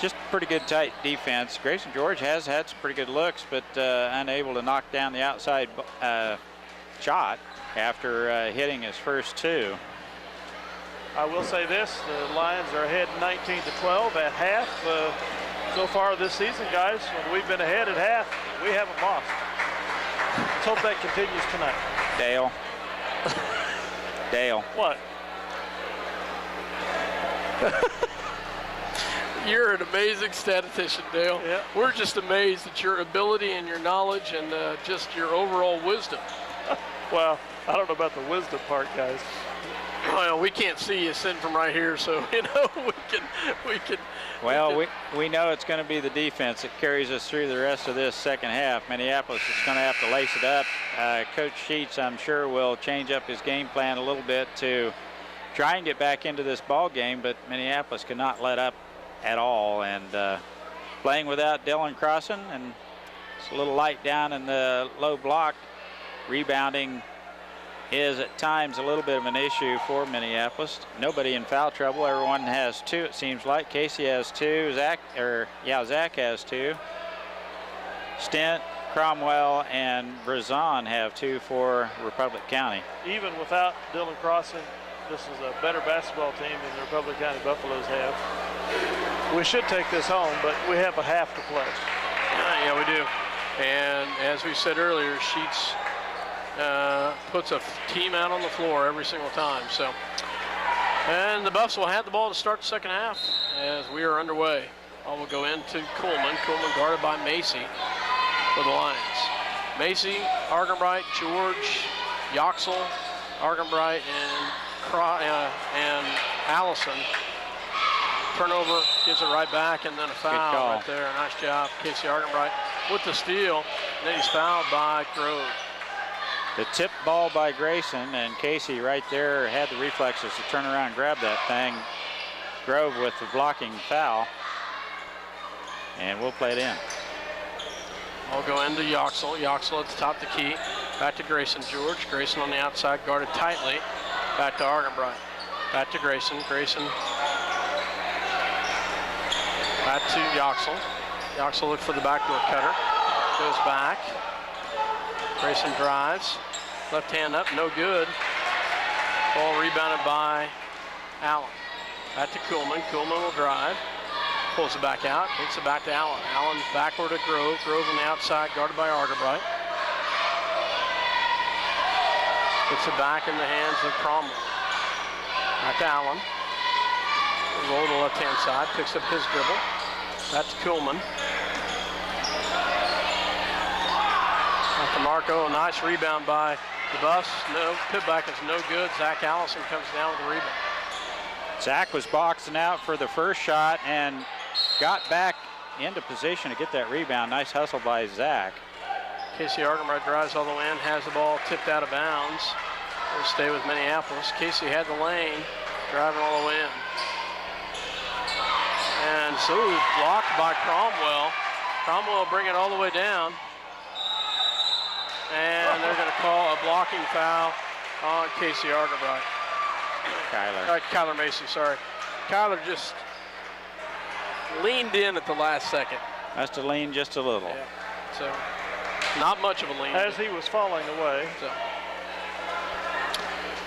just pretty good tight defense. Grayson George has had some pretty good looks, but unable to knock down the outside shot after hitting his first 2. I will say this, the Lions are ahead 19-12 at half. So far this season, guys, when we've been ahead at half, we haven't lost. Let's hope that continues tonight. Dale. Dale. What? You're an amazing statistician, Dale. Yeah. We're just amazed at your ability and your knowledge and just your overall wisdom. Well, I don't know about the wisdom part, guys. Well, we can't see you sitting from right here, so we can. Well, we know it's going to be the defense that carries us through the rest of this second half. Minneapolis is going to have to lace it up. Coach Sheets, I'm sure, will change up his game plan a little bit to try and get back into this ball game, but Minneapolis cannot let up at all. And playing without Dylan Crossan, and it's a little light down in the low block. Rebounding is at times a little bit of an issue for Minneapolis. Nobody in foul trouble. Everyone has two, it seems like. Casey has two. Zach has two. Stent, Cromwell, and Brazon have two for Republic County. Even without Dylan Crossan, this is a better basketball team than the Republic County Buffaloes have. We should take this home, but we have a half to play. Yeah, we do. And as we said earlier, Sheets puts a team out on the floor every single time. So, and the Buffs will have the ball to start the second half as we are underway. Ball will go into Coolman. Coolman guarded by Macy for the Lions. Macy, Argenbright, George, Yoxel, Argenbright, and Allison. Turnover, gives it right back, and then a foul right there. Nice job, Casey Argenbright with the steal. And then he's fouled by Grove. The tip ball by Grayson, and Casey right there had the reflexes to turn around and grab that thing. Grove with the blocking foul, and we'll play it in. I'll go into Yoxel. Yoxel at the top of the key. Back to Grayson. George. Grayson on the outside, guarded tightly. Back to Argenbright. Back to Grayson. Grayson. Back to Yoxel. Yoxel looked for the backdoor cutter. Goes back. Grayson drives. Left hand up, no good. Ball rebounded by Allen. Back to Coolman. Coolman will drive. Pulls it back out. Takes it back to Allen. Allen backward to Grove. Grove on the outside, guarded by Argenbright. Gets it back in the hands of Cromwell. Back to Allen. Roll to the left-hand side. Picks up his dribble. Back to Coolman. Back to Marco. A nice rebound by the Buffs. No, putback is no good. Zach Allison comes down with the rebound. Zach was boxing out for the first shot and got back into position to get that rebound. Nice hustle by Zach. Casey Argenbright drives all the way in, has the ball tipped out of bounds. Will stay with Minneapolis. Casey had the lane, driving all the way in. And so blocked by Cromwell. Cromwell bring it all the way down. And they're going to call a blocking foul on Casey Argenbright. Kyler Macy, sorry. Kyler just leaned in at the last second. Must have leaned just a little. Yeah. So not much of a lean. As he was falling away. So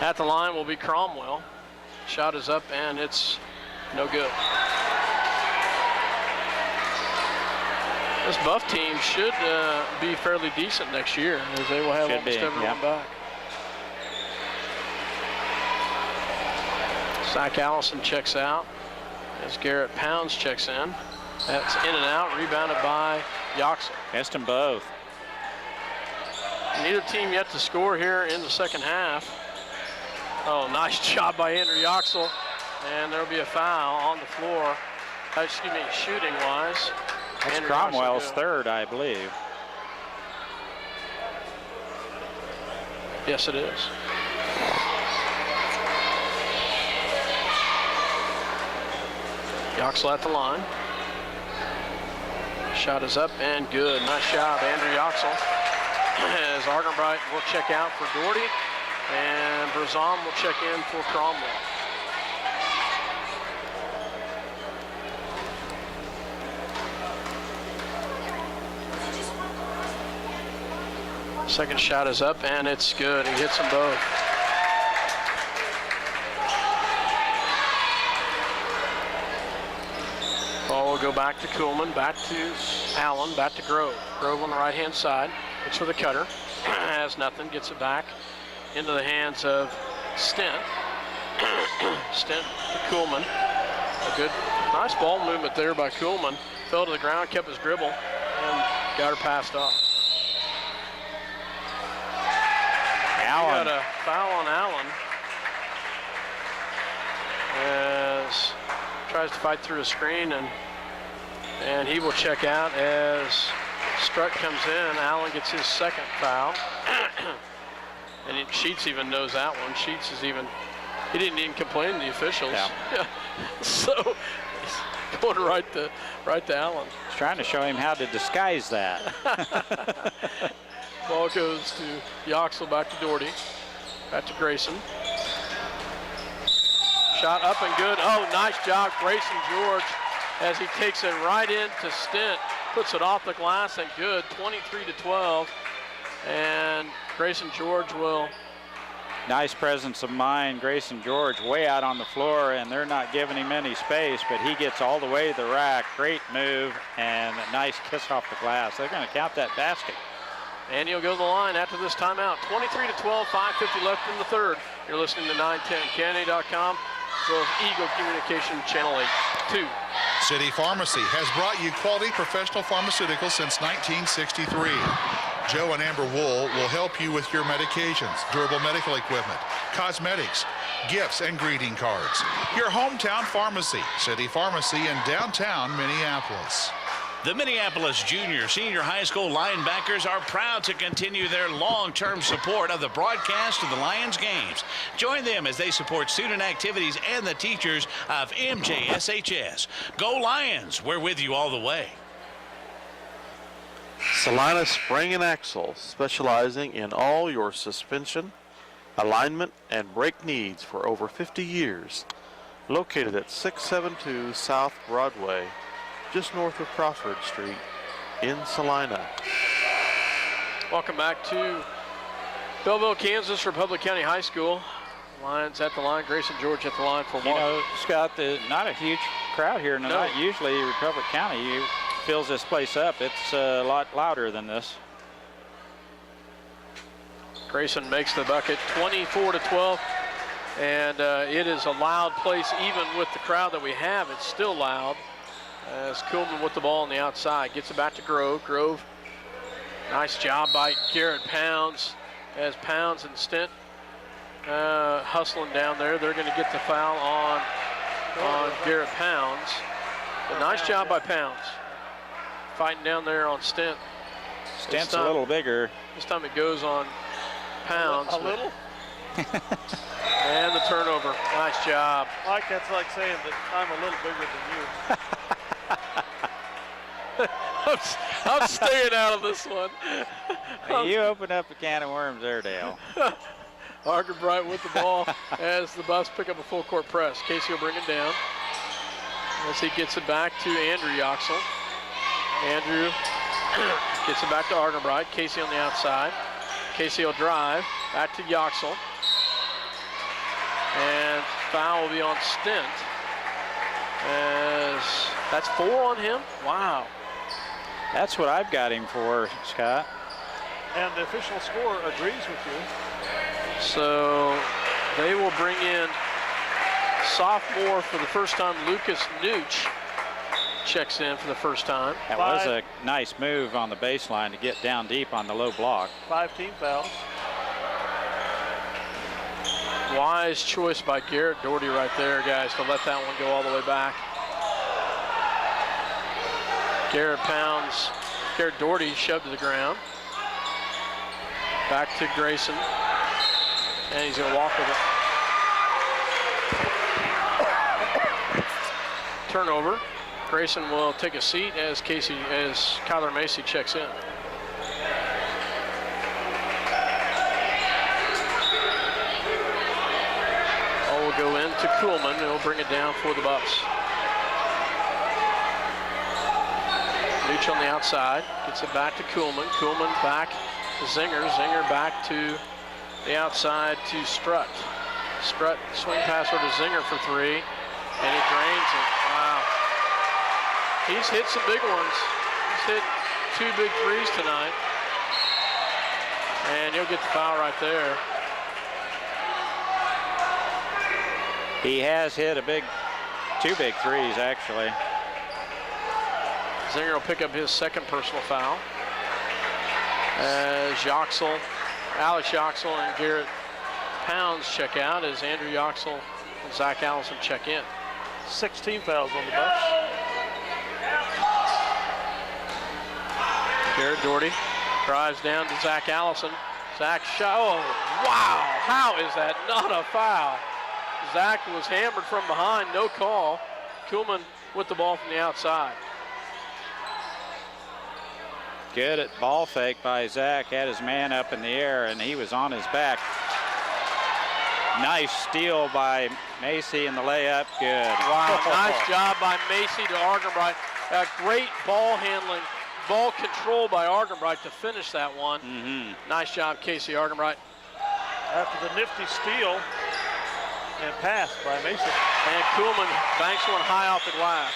at the line will be Cromwell. Shot is up and it's no good. This Buff team should be fairly decent next year, as they will have almost everyone back. Zach Allison checks out as Garrett Pounds checks in. That's in and out, rebounded by Yoxel. Missed them both. Neither team yet to score here in the second half. Oh, nice job by Andrew Yoxel. And there'll be a foul on the floor. Excuse me, shooting-wise. That's Cromwell's third, I believe. Yes, it is. Yoxel at the line. Shot is up and good. Nice job, Andrew Yoxel. As Argenbright will check out for Doherty, and Brazon will check in for Cromwell. Second shot is up and it's good. He hits them both. Ball will go back to Kuhlman, back to Allen, back to Grove. Grove on the right-hand side. Looks for the cutter. Has nothing. Gets it back into the hands of Stent. Stent to Kuhlman. A good, nice ball movement there by Kuhlman. Fell to the ground, kept his dribble, and got her passed off. Allen. Got a foul on Allen as tries to fight through a screen, and he will check out as Strutt comes in. Allen gets his second foul. And Sheets even knows that one. Sheets is even, he didn't even complain to the officials. Yeah. So he's going right to Allen. He's trying to show him how to disguise that. Ball goes to Yoxel, back to Doherty, back to Grayson. Shot up and good. Oh, nice job, Grayson George, as he takes it right into Stent, puts it off the glass and good, 23-12. And Grayson George will. Nice presence of mind. Grayson George way out on the floor, and they're not giving him any space, but he gets all the way to the rack. Great move and a nice kiss off the glass. They're going to count that basket. And he'll go to the line after this timeout. 23-12, 5:50 left in the third. You're listening to 910candy.com, for Eagle Communication Channel 2. City Pharmacy has brought you quality professional pharmaceuticals since 1963. Joe and Amber Wool will help you with your medications, durable medical equipment, cosmetics, gifts, and greeting cards. Your hometown pharmacy, City Pharmacy in downtown Minneapolis. The Minneapolis Junior Senior High School Linebackers are proud to continue their long-term support of the broadcast of the Lions games. Join them as they support student activities and the teachers of MJSHS. Go Lions, we're with you all the way. Salina Spring and Axle, specializing in all your suspension, alignment, and brake needs for over 50 years. Located at 672 South Broadway, just north of Crawford Street in Salina. Welcome back to Belleville, Kansas, Republic County High School. Lions at the line, Grayson George at the line for one. You know, Scott, not a huge crowd here tonight. No. Usually Republic County fills this place up. It's a lot louder than this. Grayson makes the bucket, 24-12. And it is a loud place even with the crowd that we have. It's still loud. As Kuhlman with the ball on the outside, gets it back to Grove. Grove, nice job by Garrett Pounds, as Pounds and Stent hustling down there. They're going to get the foul on Garrett Pounds. But nice job by Pounds, fighting down there on Stent. Stent's a little bigger. This time it goes on Pounds. A little? And the turnover. Nice job. Mike, that's like saying that I'm a little bigger than you. I'm staying out of this one. You opened up a can of worms there, Dale. Argerbright with the ball as the Buffs pick up a full court press. Casey will bring it down as he gets it back to Andrew Yoxel. Andrew gets it back to Argerbright. Casey on the outside. Casey will drive back to Yoxel. And foul will be on Stent. As that's 4 on him. Wow. That's what I've got him for, Scott. And the official score agrees with you. So they will bring in sophomore for the first time, Lucas Nooch checks in for the first time. That was a nice move on the baseline to get down deep on the low block. 5 team fouls. Wise choice by Garrett Doherty right there, guys, to let that one go all the way back. Garrett Doherty shoved to the ground. Back to Grayson. And he's going to walk with it. Turnover. Grayson will take a seat as Kyler Macy checks in. Ball will go into Kuhlman, and he'll bring it down for the Buffs. Leach on the outside, gets it back to Kuhlman. Kuhlman back to Zinger. Zinger back to the outside to Strutt. Strutt swing pass over to Zinger for 3, and he drains it. Wow. He's hit some big ones. He's hit 2 big threes tonight. And he'll get the foul right there. He has hit 2 big threes, actually. Zinger will pick up his second personal foul. As Alex Yoxel and Garrett Pounds check out, as Andrew Yoxel and Zach Allison check in. 16 fouls on the bus. Garrett Doherty drives down to Zach Allison. Zach shot. Oh, wow. How is that not a foul? Zach was hammered from behind, no call. Kuhlman with the ball from the outside. Good at ball fake by Zach. Had his man up in the air, and he was on his back. Nice steal by Macy in the layup. Good. Wow, nice job by Macy to Argenbright. Great ball handling, ball control by Argenbright to finish that one. Nice job, Casey Argenbright. After the nifty steal and pass by Mason. And Kuhlman banks one high off the glass.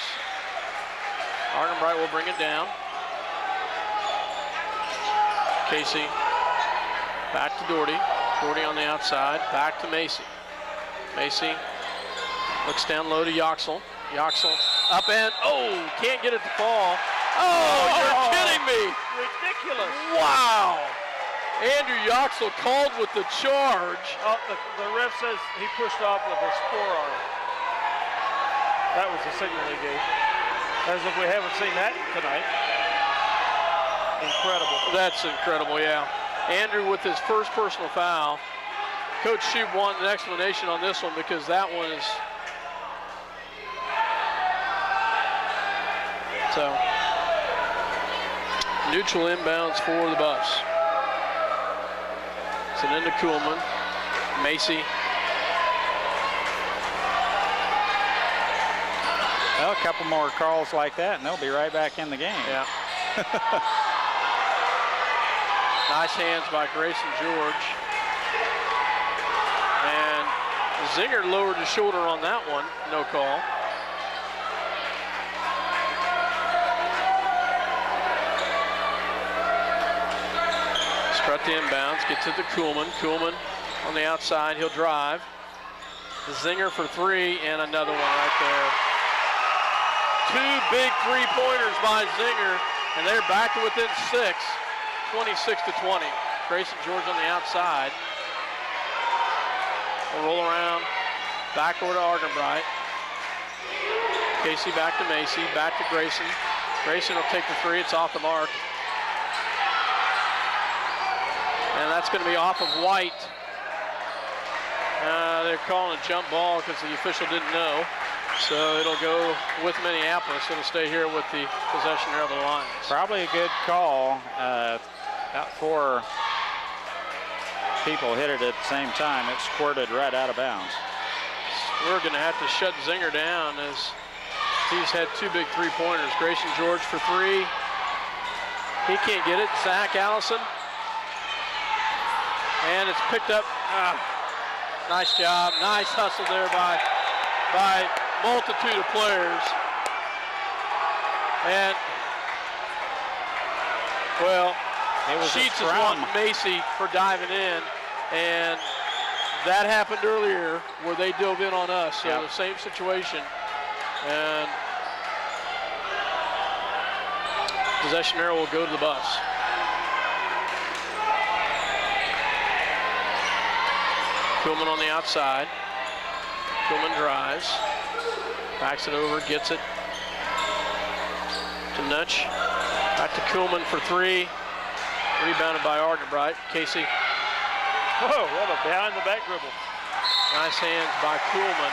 Argenbright will bring it down. Casey back to Doherty. Doherty on the outside, back to Macy. Macy looks down low to Yoxel. Yoxel up and, can't get it to fall. Oh, you're kidding me. Ridiculous. Wow. Andrew Yoxel called with the charge. The ref says he pushed off with his forearm. That was the signal he gave. As if we haven't seen that tonight. Incredible. That's incredible, yeah. Andrew with his first personal foul. Coach Shoup wanted an explanation on this one because that one is... So, neutral inbounds for the bus. So then to Kuhlman. Macy. Well, a couple more calls like that, and they'll be right back in the game. Yeah. Nice hands by Grayson George. And Zinger lowered his shoulder on that one. No call. Strut the inbounds, get to the Kuhlman. Kuhlman on the outside, he'll drive. The Zinger for 3 and another one right there. 2 big 3-pointers by Zinger, and they're back to within 6. 26-20. Grayson George on the outside. We'll roll around. Back over to Argenbright. Casey back to Macy. Back to Grayson. Grayson will take the 3. It's off the mark. And that's going to be off of White. They're calling a jump ball because the official didn't know. So it'll go with Minneapolis. It'll stay here with the possession of the Lions. Probably a good call. About 4 people hit it at the same time. It squirted right out of bounds. We're going to have to shut Zinger down as he's had 2 big 3-pointers. Grayson George for 3. He can't get it. Zach Allison. And it's picked up. Nice job. Nice hustle there by multitude of players. And, well, Sheets is wanting Macy for diving in, and that happened earlier where they dove in on us. So the same situation. And possession arrow will go to the bus. Kuhlman on the outside. Kuhlman drives. Backs it over, gets it to Nutch. Back to Kuhlman for 3. Rebounded by Argenbright. Casey. Whoa, what a behind-the-back dribble. Nice hands by Kuhlman.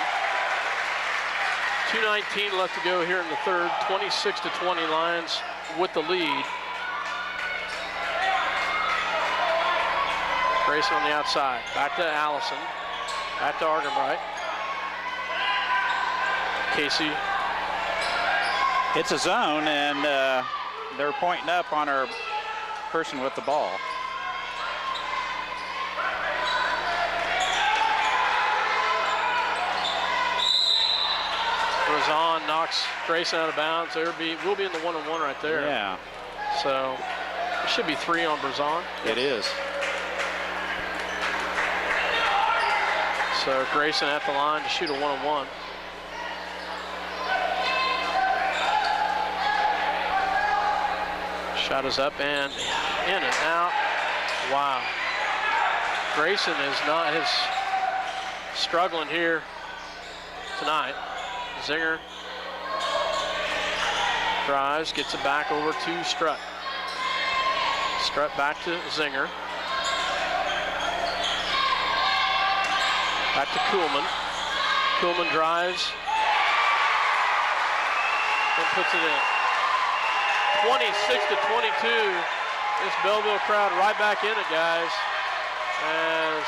2:19 left to go here in the third. 26-20 Lions with the lead. Grayson on the outside. Back to Allison. Back to Argenbright. Casey. It's a zone, and they're pointing up on our person with the ball. Brazon knocks Grayson out of bounds. We'll be in the 1-on-1 right there. Yeah. So it should be 3 on Brazon. It is. So Grayson at the line to shoot a 1-on-1. Shot is up and in and out. Wow. Grayson is struggling here tonight. Zinger drives, gets it back over to Strutt. Strutt back to Zinger. Back to Kuhlman. Kuhlman drives and puts it in. 26-22. This Belleville crowd right back in it, guys, as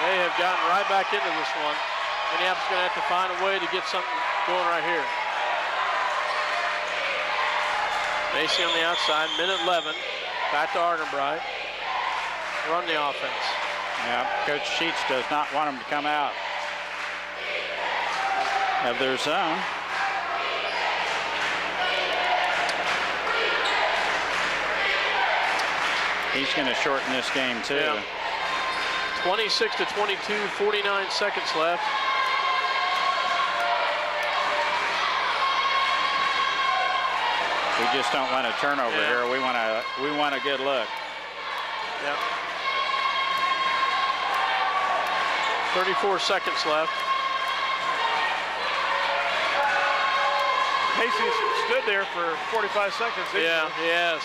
they have gotten right back into this one. Minneapolis going to have to find a way to get something going right here. Macy on the outside, minute 11. Back to Argenbright. Run the offense. Yeah, Coach Sheets does not want them to come out of their zone. He's going to shorten this game too. Yeah. 26-22, 49 seconds left. We just don't want a turnover here. We want a good look. Yep. 34 seconds left. Casey's stood there for 45 seconds. Yeah, he has.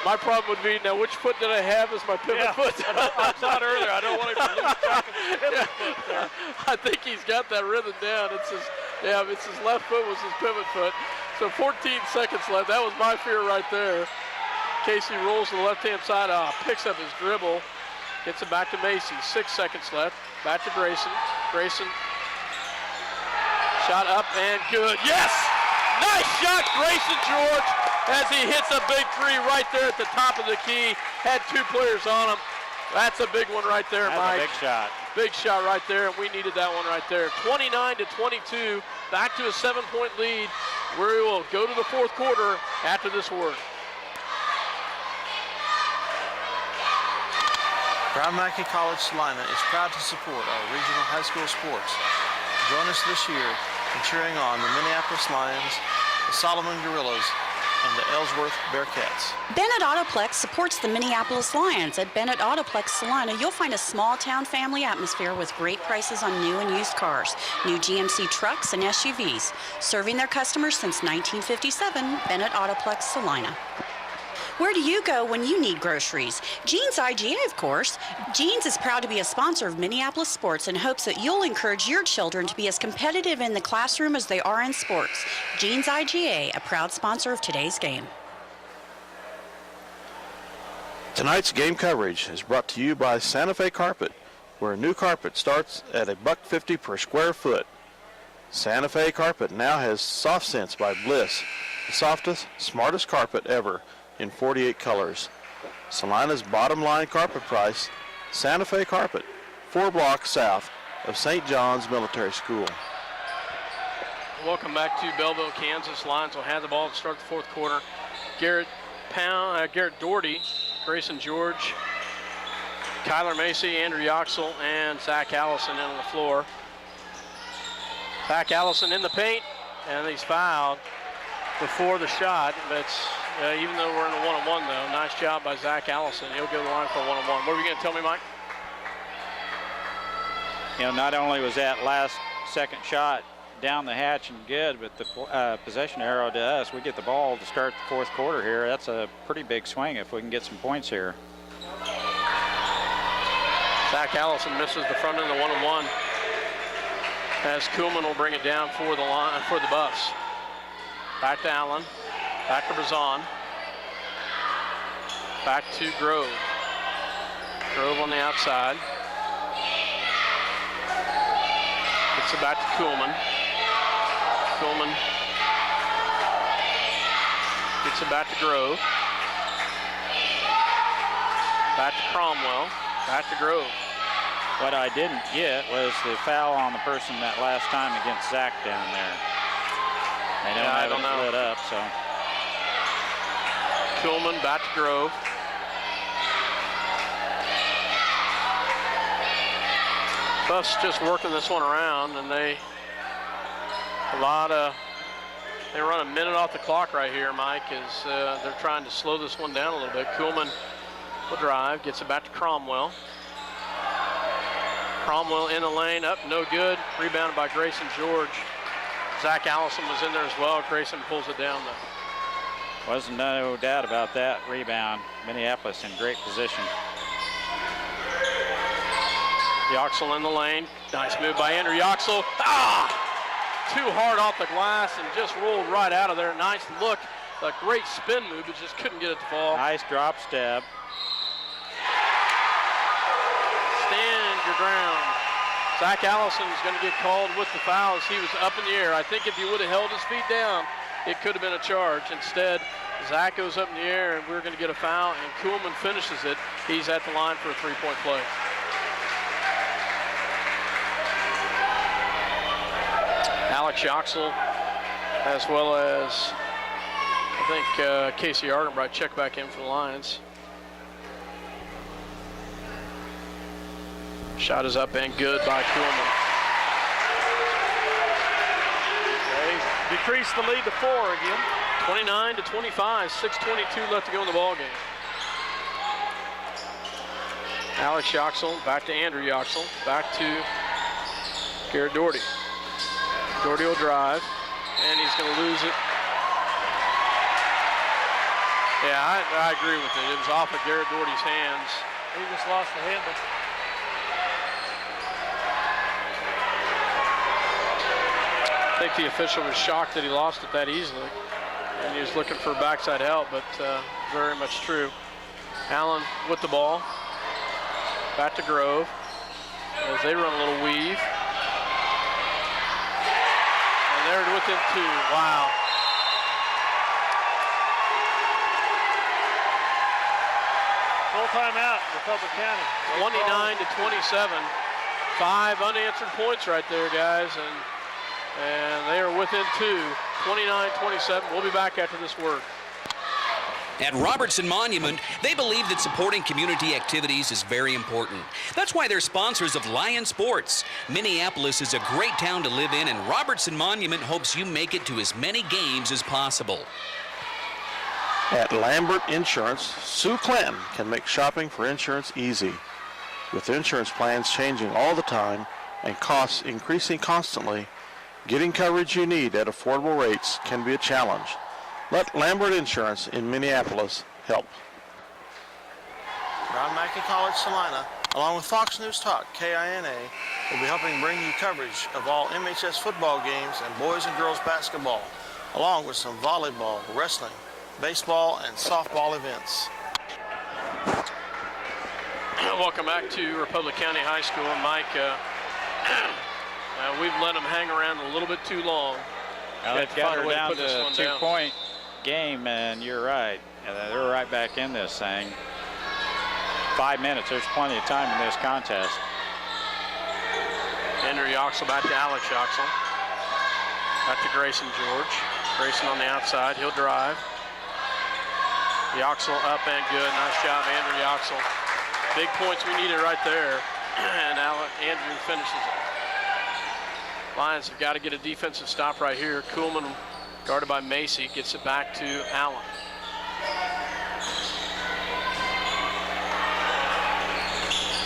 My problem would be, now which foot did I have as my pivot foot? I saw it earlier. I don't want him to lose track of the pivot foot there. I think he's got that rhythm down. It's his left foot was his pivot foot. So 14 seconds left. That was my fear right there. Casey rolls to the left-hand side. Picks up his dribble. Gets it back to Macy. 6 seconds left. Back to Grayson. Grayson. Shot up and good. Yes! Nice shot, Grayson George, as he hits a big three right there at the top of the key. Had 2 players on him. That's a big one right there, That's Mike. a big shot. Big shot right there, and we needed that one right there. 29-22, back to a 7-point lead. We will go to the 4th quarter after this word. Brown Mackey College Salina is proud to support our regional high school sports. Join us this year in cheering on the Minneapolis Lions, the Solomon Gorillas, and the Ellsworth Bearcats. Bennett Autoplex supports the Minneapolis Lions. At Bennett Autoplex Salina, you'll find a small-town family atmosphere with great prices on new and used cars, new GMC trucks and SUVs. Serving their customers since 1957, Bennett Autoplex Salina. Where do you go when you need groceries? Jeans IGA, of course. Jeans is proud to be a sponsor of Minneapolis sports and hopes that you'll encourage your children to be as competitive in the classroom as they are in sports. Jeans IGA, a proud sponsor of today's game. Tonight's game coverage is brought to you by Santa Fe Carpet, where new carpet starts at $1.50 per square foot. Santa Fe Carpet now has Soft Sense by Bliss, the softest, smartest carpet ever, in 48 colors. Salina's bottom line carpet price, Santa Fe Carpet, 4 blocks south of St. John's Military School. Welcome back to Belleville, Kansas. Lions will have the ball to start the 4th quarter. Garrett Doherty, Grayson George, Kyler Macy, Andrew Yoxel, and Zach Allison in on the floor. Zach Allison in the paint, and he's fouled before the shot, but even though we're in a 1-on-1 though, nice job by Zach Allison. He'll go to the line for a 1-on-1. What were you going to tell me, Mike? You know, not only was that last second shot down the hatch and good, but the possession arrow to us, we get the ball to start the 4th quarter here. That's a pretty big swing if we can get some points here. Zach Allison misses the front end of the 1-on-1 as Kuhlman will bring it down for the line for the Buffs. Back to Allen. Back to Brazon. Back to Grove. Grove on the outside. Gets it back to Kuhlman. Kuhlman gets it back to Grove. Back to Cromwell. Back to Grove. What I didn't get was the foul on the person that last time against Zach down there. They don't have it lit up, so. Kuhlman back to Grove. Buffs just working this one around, and they run a minute off the clock right here, Mike, as they're trying to slow this one down a little bit. Kuhlman will drive, gets it back to Cromwell. Cromwell in the lane, up, no good. Rebounded by Grayson George. Zach Allison was in there as well. Grayson pulls it down though. Wasn't no doubt about that rebound. Minneapolis in great position. Yoxel in the lane. Nice move by Andrew Yoxel. Too hard off the glass and just rolled right out of there. Nice look. A great spin move, but just couldn't get it to fall. Nice drop step. Stand your ground. Zach Allison is going to get called with the foul as he was up in the air. I think if he would have held his feet down, it could have been a charge. Instead, Zach goes up in the air, and we're going to get a foul, and Kuhlman finishes it. He's at the line for a three-point play. Alex Yoxel, as well as, I think, Casey Argenbright check back in for the Lions. Shot is up and good by Kuhlman. They decrease the lead to 4 again. 29-25, 6:22 left to go in the ball game. Alex Yoxel back to Andrew Yoxel, back to Garrett Doherty. Doherty will drive, and he's going to lose it. Yeah, I agree with it. It was off of Garrett Doherty's hands. He just lost the handle. I think the official was shocked that he lost it that easily, and he was looking for backside help, but very much true. Allen with the ball, back to Grove as they run a little weave. And they're within 2, wow. Full timeout, Republic County. 29-27, 5 unanswered points right there, guys, and they are within 2, 29-27. We'll be back after this word. At Robertson Monument, they believe that supporting community activities is very important. That's why they're sponsors of Lion Sports. Minneapolis is a great town to live in, and Robertson Monument hopes you make it to as many games as possible. At Lambert Insurance, Sue Clanton can make shopping for insurance easy. With insurance plans changing all the time and costs increasing constantly, getting coverage you need at affordable rates can be a challenge. Let Lambert Insurance in Minneapolis help. Brown Mackin College Salina, along with Fox News Talk, KINA, will be helping bring you coverage of all MHS football games and boys and girls basketball, along with some volleyball, wrestling, baseball, and softball events. Welcome back to Republic County High School. And Mike, we've let them hang around a little bit too long. Well, they've got her down to a 2-point game, and you're right. They're right back in this thing. 5 minutes, there's plenty of time in this contest. Andrew Yoxel back to Alex Yoxel. Back to Grayson George. Grayson on the outside, he'll drive. Yoxel up and good, nice job Andrew Yoxel. Big points we needed right there, and Andrew finishes it. Lions have got to get a defensive stop right here. Kuhlman, guarded by Macy, gets it back to Allen.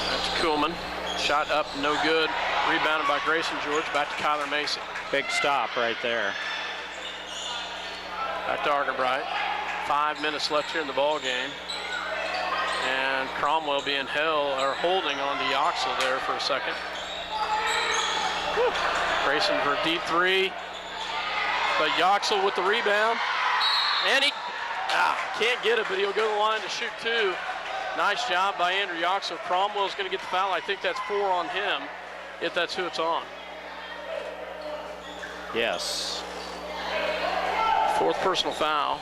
That's Kuhlman. Shot up, no good. Rebounded by Grayson George, back to Kyler Macy. Big stop right there. Back to Argenbright. 5 minutes left here in the ball game. And Cromwell being holding on to Yoxel there for a second. Whew. Grayson for a deep 3. But Yoxel with the rebound. And he can't get it, but he'll go to the line to shoot 2. Nice job by Andrew Yoxel. Cromwell's going to get the foul. I think that's 4 on him, if that's who it's on. Yes. 4th personal foul.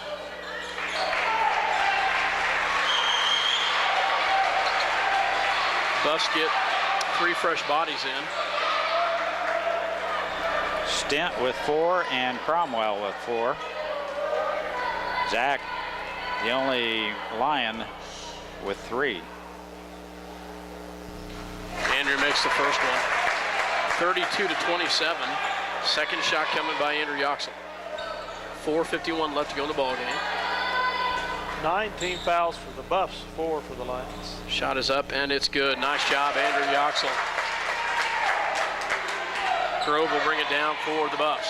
Buffs get 3 fresh bodies in. Stent with 4 and Cromwell with 4. Zach, the only Lion, with 3. Andrew makes the first one. 32-27. Second shot coming by Andrew Yoxel. 4:51 left to go in the ball game. 19 fouls for the Buffs, 4 for the Lions. Shot is up and it's good. Nice job, Andrew Yoxel. Grove will bring it down for the Buffs.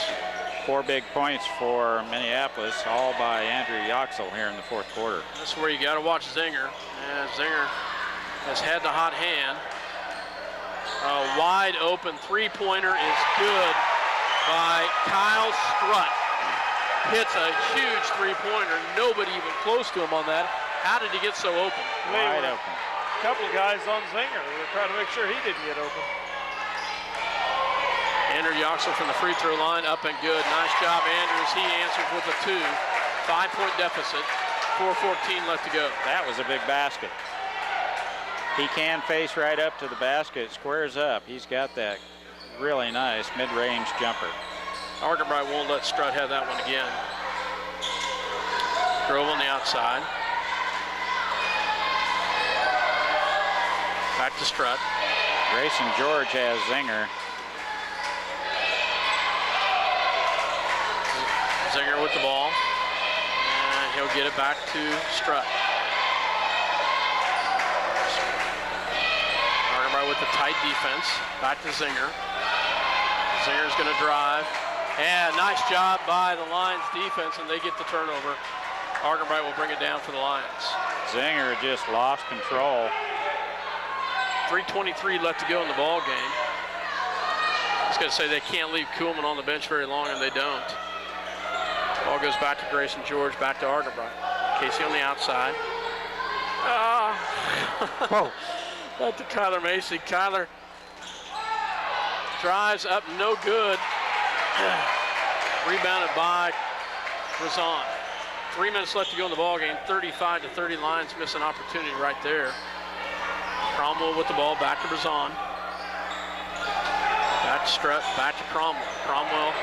4 big points for Minneapolis, all by Andrew Yoxel here in the 4th quarter. This is where you got to watch Zinger. Zinger has had the hot hand. A wide open three-pointer is good by Kyle Strutt. Hits a huge three-pointer. Nobody even close to him on that. How did he get so open? Wide open. A couple of guys on Zinger. They were trying to make sure he didn't get open. Andrew Yoxel from the free throw line, up and good. Nice job, Andrews. He answers with a 2. 5-point deficit. 4:14 left to go. That was a big basket. He can face right up to the basket, squares up. He's got that really nice mid-range jumper. Argenbright won't let Strutt have that one again. Grove on the outside. Back to Strutt. Grayson George has Zinger. Zinger with the ball. And he'll get it back to Strutt. Argenbright with the tight defense. Back to Zinger. Zinger's going to drive. And nice job by the Lions defense, and they get the turnover. Argenbright will bring it down for the Lions. Zinger just lost control. 3:23 left to go in the ball game. I was going to say they can't leave Kuhlman on the bench very long, and they don't. Ball goes back to Grayson George, back to Argenbright. Casey on the outside. Whoa. Back to Kyler Macy. Kyler drives up, no good. Rebounded by Razan. 3 minutes left to go in the ball game. 35-30 Lions miss an opportunity right there. Cromwell with the ball, back to Razan. Back to Strutt, back to Cromwell. Cromwell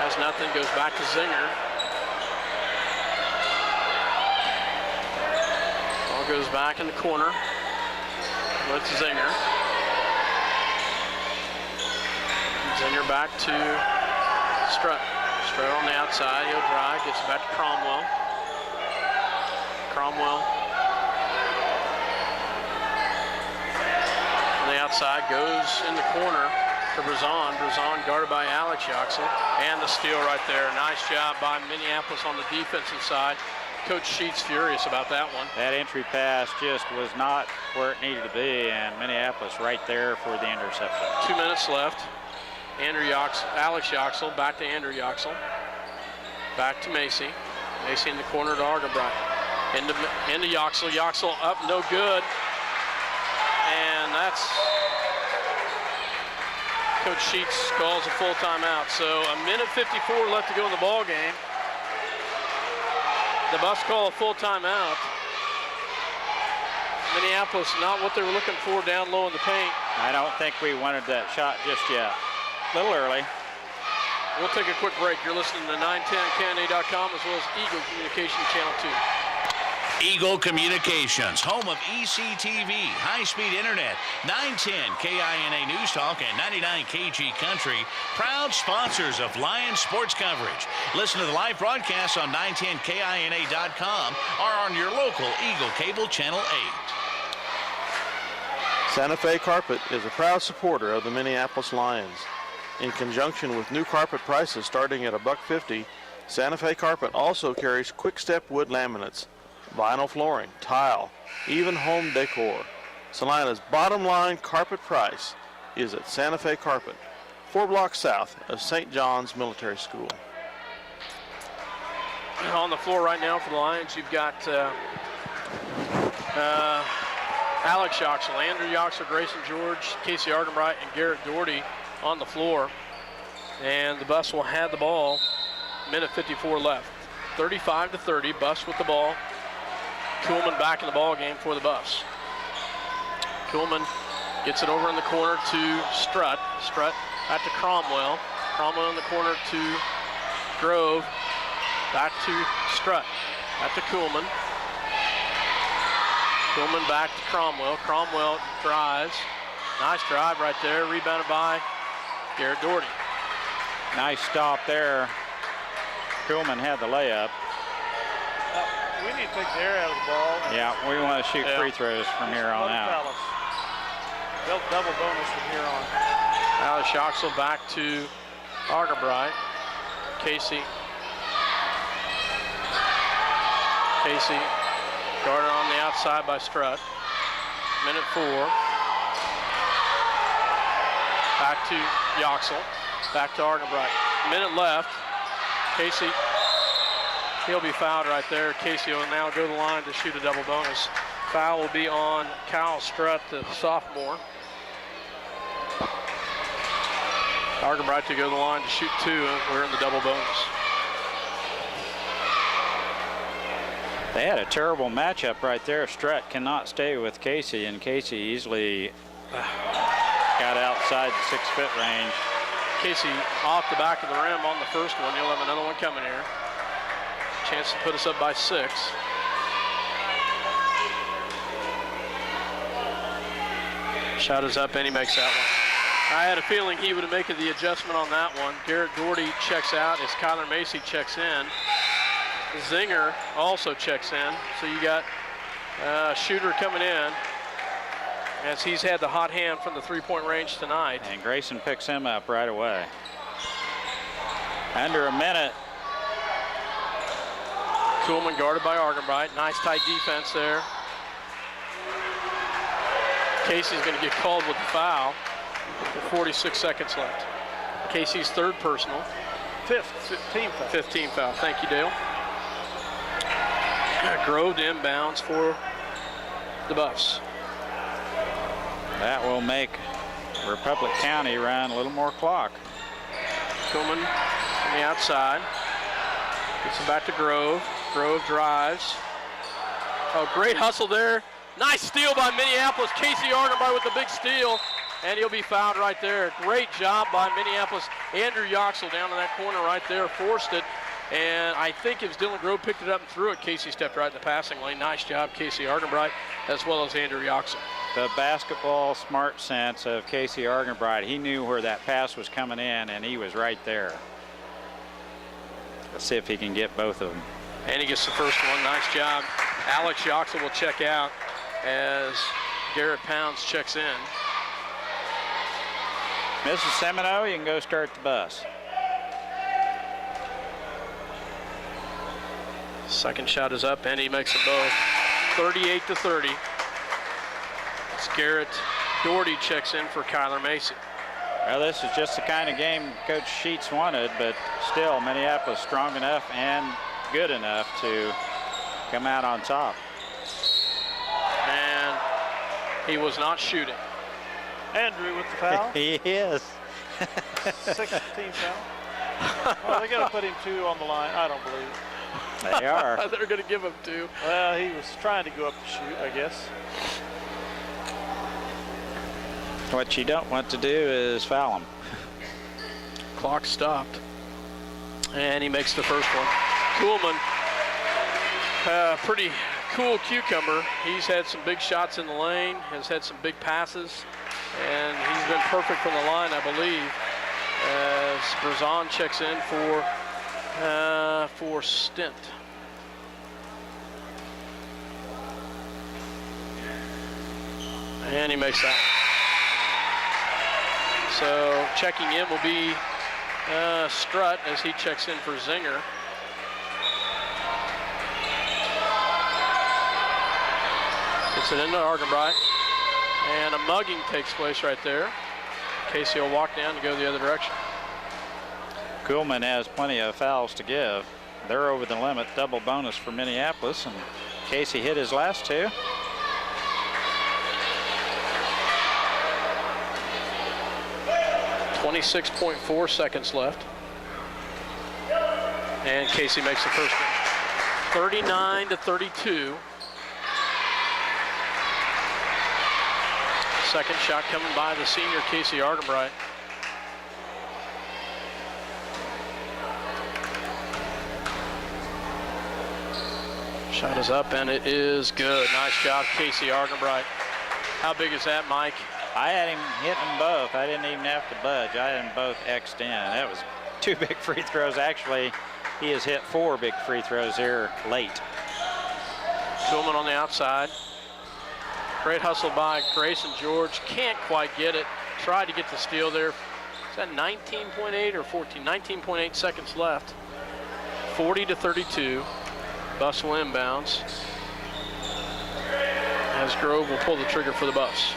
has nothing, goes back to Zinger. Ball goes back in the corner. Let's Zinger. Zinger back to Strutt. Strutt on the outside, he'll drive, gets it back to Cromwell. Cromwell on the outside, goes in the corner to Razan. Razan guarded by Alex Yoxel. And the steal right there. Nice job by Minneapolis on the defensive side. Coach Sheets furious about that one. That entry pass just was not where it needed to be, and Minneapolis right there for the interception. 2 minutes left. Alex Yoxel, back to Andrew Yoxel. Back to Macy. Macy in the corner to Argenbright. Into Yoxel. Yoxel up, no good. And that's Coach Sheets calls a full timeout. So 1:54 left to go in the ball game. The Buffs call a full timeout. Minneapolis not what they were looking for down low in the paint. I don't think we wanted that shot just yet. A little early. We'll take a quick break. You're listening to 910KNA.com as well as Eagle Communication Channel 2. Eagle Communications, home of ECTV, high-speed internet, 910 KINA News Talk and 99 KG Country, proud sponsors of Lions sports coverage. Listen to the live broadcast on 910KINA.com or on your local Eagle Cable Channel 8. Santa Fe Carpet is a proud supporter of the Minneapolis Lions. In conjunction with new carpet prices starting at $1.50, Santa Fe Carpet also carries quick-step wood laminates, vinyl flooring, tile, even home decor. Salina's bottom line carpet price is at Santa Fe Carpet, 4 blocks south of St. John's Military School. On the floor right now for the Lions, you've got Alex Yoxel, Andrew Yoxel, Grayson George, Casey Argenbright, and Garrett Doherty on the floor. And the Buffs will have the ball. 1:54 left. 35-30, Buffs with the ball. Kuhlman back in the ball game for the Buffs. Kuhlman gets it over in the corner to Strutt. Strutt back to Cromwell. Cromwell in the corner to Grove. Back to Strutt. Back to Kuhlman. Kuhlman back to Cromwell. Cromwell drives. Nice drive right there. Rebounded by Garrett Doherty. Nice stop there. Kuhlman had the layup. We need to take the air out of the ball. Yeah, we want to shoot free throws from here on out. They'll double bonus from here on. Alex Yoxel back to Argenbright. Casey guarded on the outside by Strutt. Minute 4. Back to Yoxel. Back to Argenbright. Minute left. Casey, he'll be fouled right there. Casey will now go to the line to shoot a double bonus. Foul will be on Kyle Strutt, the sophomore. Argenbright to go to the line to shoot 2, and we're in the double bonus. They had a terrible matchup right there. Strutt cannot stay with Casey, and Casey easily got outside the 6-foot range. Casey off the back of the rim on the first one. You'll have another one coming here. Chance to put us up by 6. Shot is up, and he makes that one. I had a feeling he would make the adjustment on that one. Garrett Doherty checks out as Kyler Macy checks in. Zinger also checks in. So you got a shooter coming in, as he's had the hot hand from the 3-point range tonight. And Grayson picks him up right away. Under a minute. Kuhlman guarded by Argenbright. Nice tight defense there. Casey's going to get called with the foul with 46 seconds left. Casey's 3rd personal. 15 foul. 15 foul. Thank you, Dale. Grove to inbounds for the Buffs. That will make Republic County run a little more clock. Kuhlman on the outside. Gets it back to Grove. Grove drives. Oh, great hustle there. Nice steal by Minneapolis. Casey Argenbright with the big steal, and he'll be fouled right there. Great job by Minneapolis. Andrew Yoxel down in that corner right there, forced it. And I think if Dylan Grove picked it up and threw it, Casey stepped right in the passing lane. Nice job, Casey Argenbright, as well as Andrew Yoxel. The basketball smart sense of Casey Argenbright. He knew where that pass was coming in, and he was right there. Let's see if he can get both of them. And he gets the first one. Nice job. Alex Yoxel will check out as Garrett Pounds checks in. Mrs. Semino, you can go start the bus. Second shot is up, and he makes them both. 38-30. It's Garrett Doherty checks in for Kyler Macy. Well, this is just the kind of game Coach Sheets wanted, but still Minneapolis strong enough and good enough to come out on top. And he was not shooting. Andrew with the foul. He is. 16 foul. Well, they got to put him 2 on the line. I don't believe it. They are. They're going to give him 2. Well, he was trying to go up to shoot, I guess. What you don't want to do is foul him. Clock stopped. And he makes the first one. Kuhlman, pretty cool cucumber. He's had some big shots in the lane, has had some big passes, and he's been perfect from the line, I believe, as Brazon checks in for Stint. And he makes that. So checking in will be Strutt as he checks in for Zinger. Gets it into Argenbright. And a mugging takes place right there. Casey will walk down to go the other direction. Kuhlman has plenty of fouls to give. They're over the limit. Double bonus for Minneapolis, and Casey hit his last 2. .4 seconds left. And Casey makes the first one. 39-32. Second shot coming by the senior Casey Argenbright. Shot is up, and it is good. Nice job, Casey Argenbright. How big is that, Mike? I had him hit them both. I didn't even have to budge. I had them both X'd in. That was 2 big free throws. Actually, he has hit 4 big free throws here late. Kuhlman on the outside. Great hustle by Grayson George. Can't quite get it. Tried to get the steal there. Is that 19.8 or 14? 19.8 seconds left. 40-32. Bus will inbounds. As Grove will pull the trigger for the Buffs.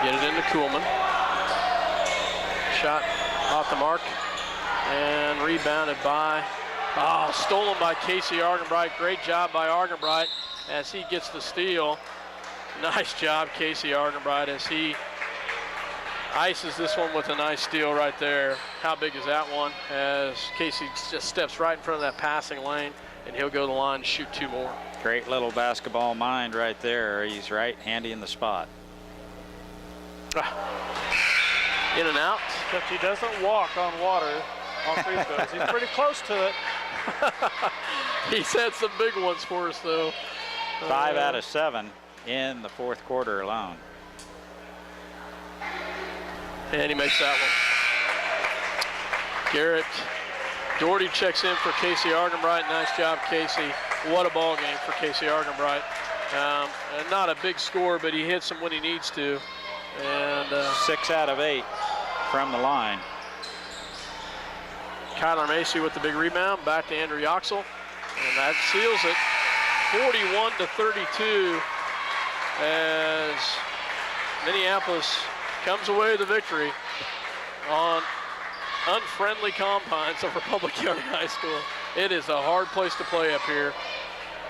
Get it into Kuhlman. Shot off the mark and rebounded by, stolen by Casey Argenbright. Great job by Argenbright as he gets the steal. Nice job, Casey Argenbright, as he ices this one with a nice steal right there. How big is that one? As Casey just steps right in front of that passing lane, and he'll go to the line and shoot 2 more. Great little basketball mind right there. He's right handy in the spot. In and out. Except he doesn't walk on water on free throws. He's pretty close to it. He's had some big ones for us, though. 5 out of 7 in the 4th quarter alone. And he makes that one. Garrett Doherty checks in for Casey Argenbright. Nice job, Casey. What a ball game for Casey Argenbright. Not a big score, but he hits him when he needs to. And 6 out of 8 from the line. Kyler Macy with the big rebound. Back to Andrew Yoxel. And that seals it. 41-32 as Minneapolis comes away with the victory on unfriendly confines of Republic County High School. It is a hard place to play up here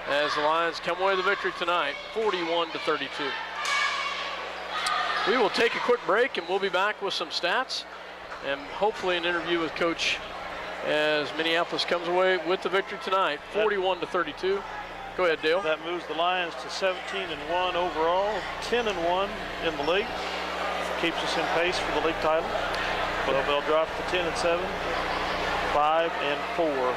as the Lions come away with the victory tonight, 41-32. We will take a quick break and we'll be back with some stats and hopefully an interview with Coach as Minneapolis comes away with the victory tonight, 41-32. Go ahead, Dale. That moves the Lions to 17-1 overall, 10-1 in the league. Keeps us in pace for the league title. Well, they'll drop to 10-7, 5-4.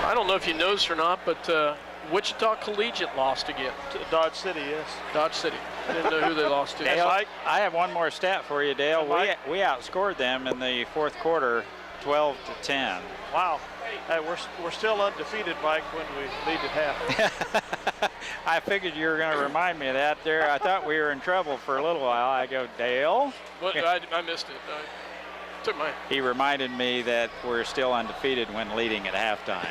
I don't know if you noticed or not, but Wichita Collegiate lost again. To Dodge City, yes. Dodge City. I didn't know who they lost to. Dale, I have one more stat for you, Dale. We outscored them in the 4th quarter, 12-10. Wow. Hey, we're still undefeated, Mike, when we lead at half. I figured you were going to remind me of that there. I thought we were in trouble for a little while. I go, Dale? But I missed it. He reminded me that we're still undefeated when leading at halftime.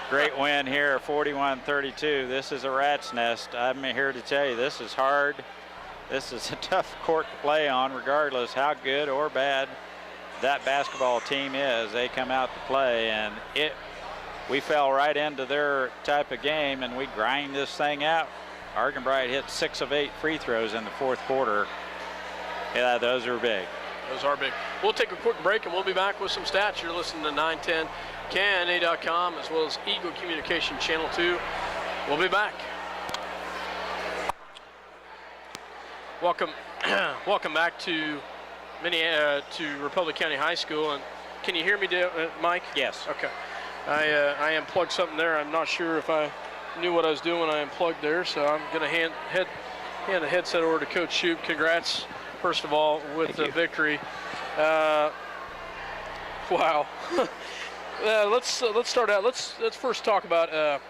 Great win here, 41-32. This is a rat's nest. I'm here to tell you this is hard. This is a tough court to play on, regardless how good or bad that basketball team is. They come out to play, and we fell right into their type of game, and we grind this thing out. Argenbright hit 6 of 8 free throws in the 4th quarter. Yeah, those are big. Those are big. We'll take a quick break, and we'll be back with some stats. You're listening to 910 KNA.com as well as Eagle Communication Channel 2. We'll be back. Welcome back to Republic County High School. And can you hear me, Mike? Yes. Okay. I unplugged something there. I'm not sure if I knew what I was doing when I unplugged there, so I'm going to hand the headset over to Coach Shoup. Congrats, first of all, with the victory. Wow. Let's start out. Let's first talk about.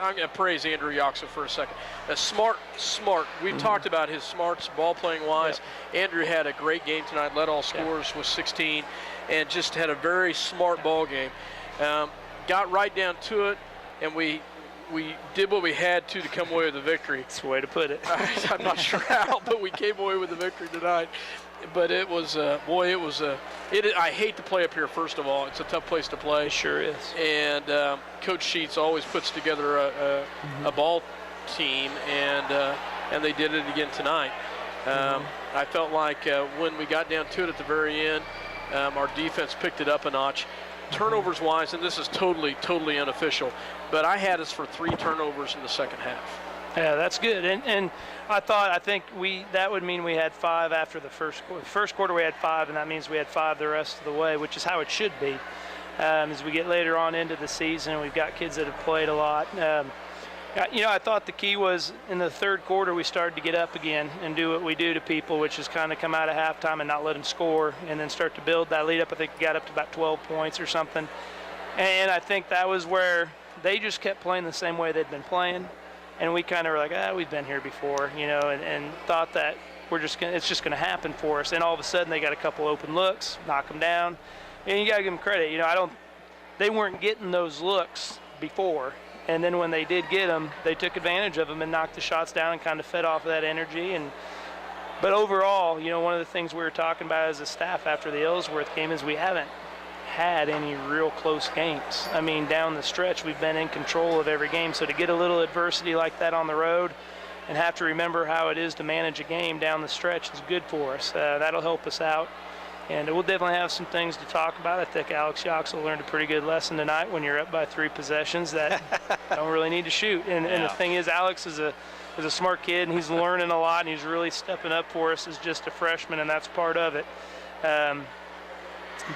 I'm going to praise Andrew Yoxel for a second. Smart. We've talked about his smarts, ball playing wise. Yep. Andrew had a great game tonight. Led all scorers with 16, and just had a very smart ball game. Got right down to it, and we did what we had to come away with the victory. That's the way to put it. I'm not sure how, but we came away with the victory tonight. But it was, I hate to play up here, first of all. It's a tough place to play. It sure is. And Coach Sheets always puts together a ball team, and they did it again tonight. I felt like when we got down to it at the very end, our defense picked it up a notch. Turnovers-wise, and this is totally unofficial, but I had us for 3 turnovers in the second half. Yeah, that's good. And I think that would mean we had 5 after the first quarter. First quarter we had 5, and that means we had 5 the rest of the way, which is how it should be. as we get later on into the season. We've got kids that have played a lot. I thought the key was in the third quarter we started to get up again and do what we do to people, which is kind of come out of halftime and not let them score and then start to build that lead up. I think we got up to about 12 points or something. And I think that was where they just kept playing the same way they'd been playing. And we kind of were like, we've been here before, and thought that it's just going to happen for us. And all of a sudden they got a couple open looks, knock them down. And you got to give them credit. They weren't getting those looks before. And then when they did get them, they took advantage of them and knocked the shots down and kind of fed off of that energy. But overall, one of the things we were talking about as a staff after the Ellsworth game is we haven't had any real close games. I mean, down the stretch, we've been in control of every game. So to get a little adversity like that on the road and have to remember how it is to manage a game down the stretch is good for us. That'll help us out. And we'll definitely have some things to talk about. I think Alex Yoxel learned a pretty good lesson tonight when you're up by 3 possessions that don't really need to shoot. And the thing is, Alex is a smart kid, and he's learning a lot, and he's really stepping up for us as just a freshman, and that's part of it.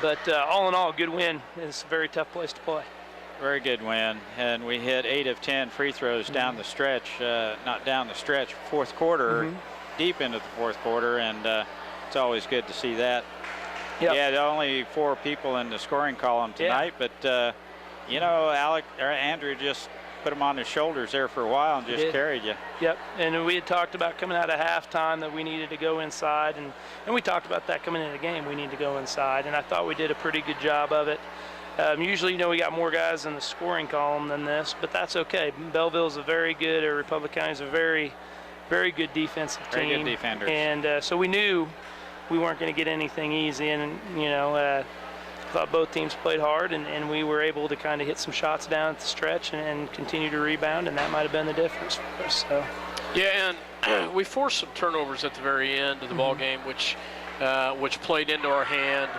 But all in all, good win. It's a very tough place to play. Very good win, and we hit 8 of 10 free throws down the stretch, not down the stretch, fourth quarter, deep into the fourth quarter, and it's always good to see that. Yep. Yeah, there are only 4 people in the scoring column tonight, but Andrew just put him on his shoulders there for a while and just carried you. Yep, and we had talked about coming out of halftime that we needed to go inside, and we talked about that coming into the game. We need to go inside, and I thought we did a pretty good job of it. Usually, we got more guys in the scoring column than this, but that's okay. Belleville's a very good, or Republic County's a very, very good defensive team. Very good defenders. And so we knew we weren't going to get anything easy, and I thought both teams played hard, and we were able to kind of hit some shots down at the stretch and continue to rebound, and that might have been the difference for us. So. Yeah, and we forced some turnovers at the very end of the ball game, which played into our hand.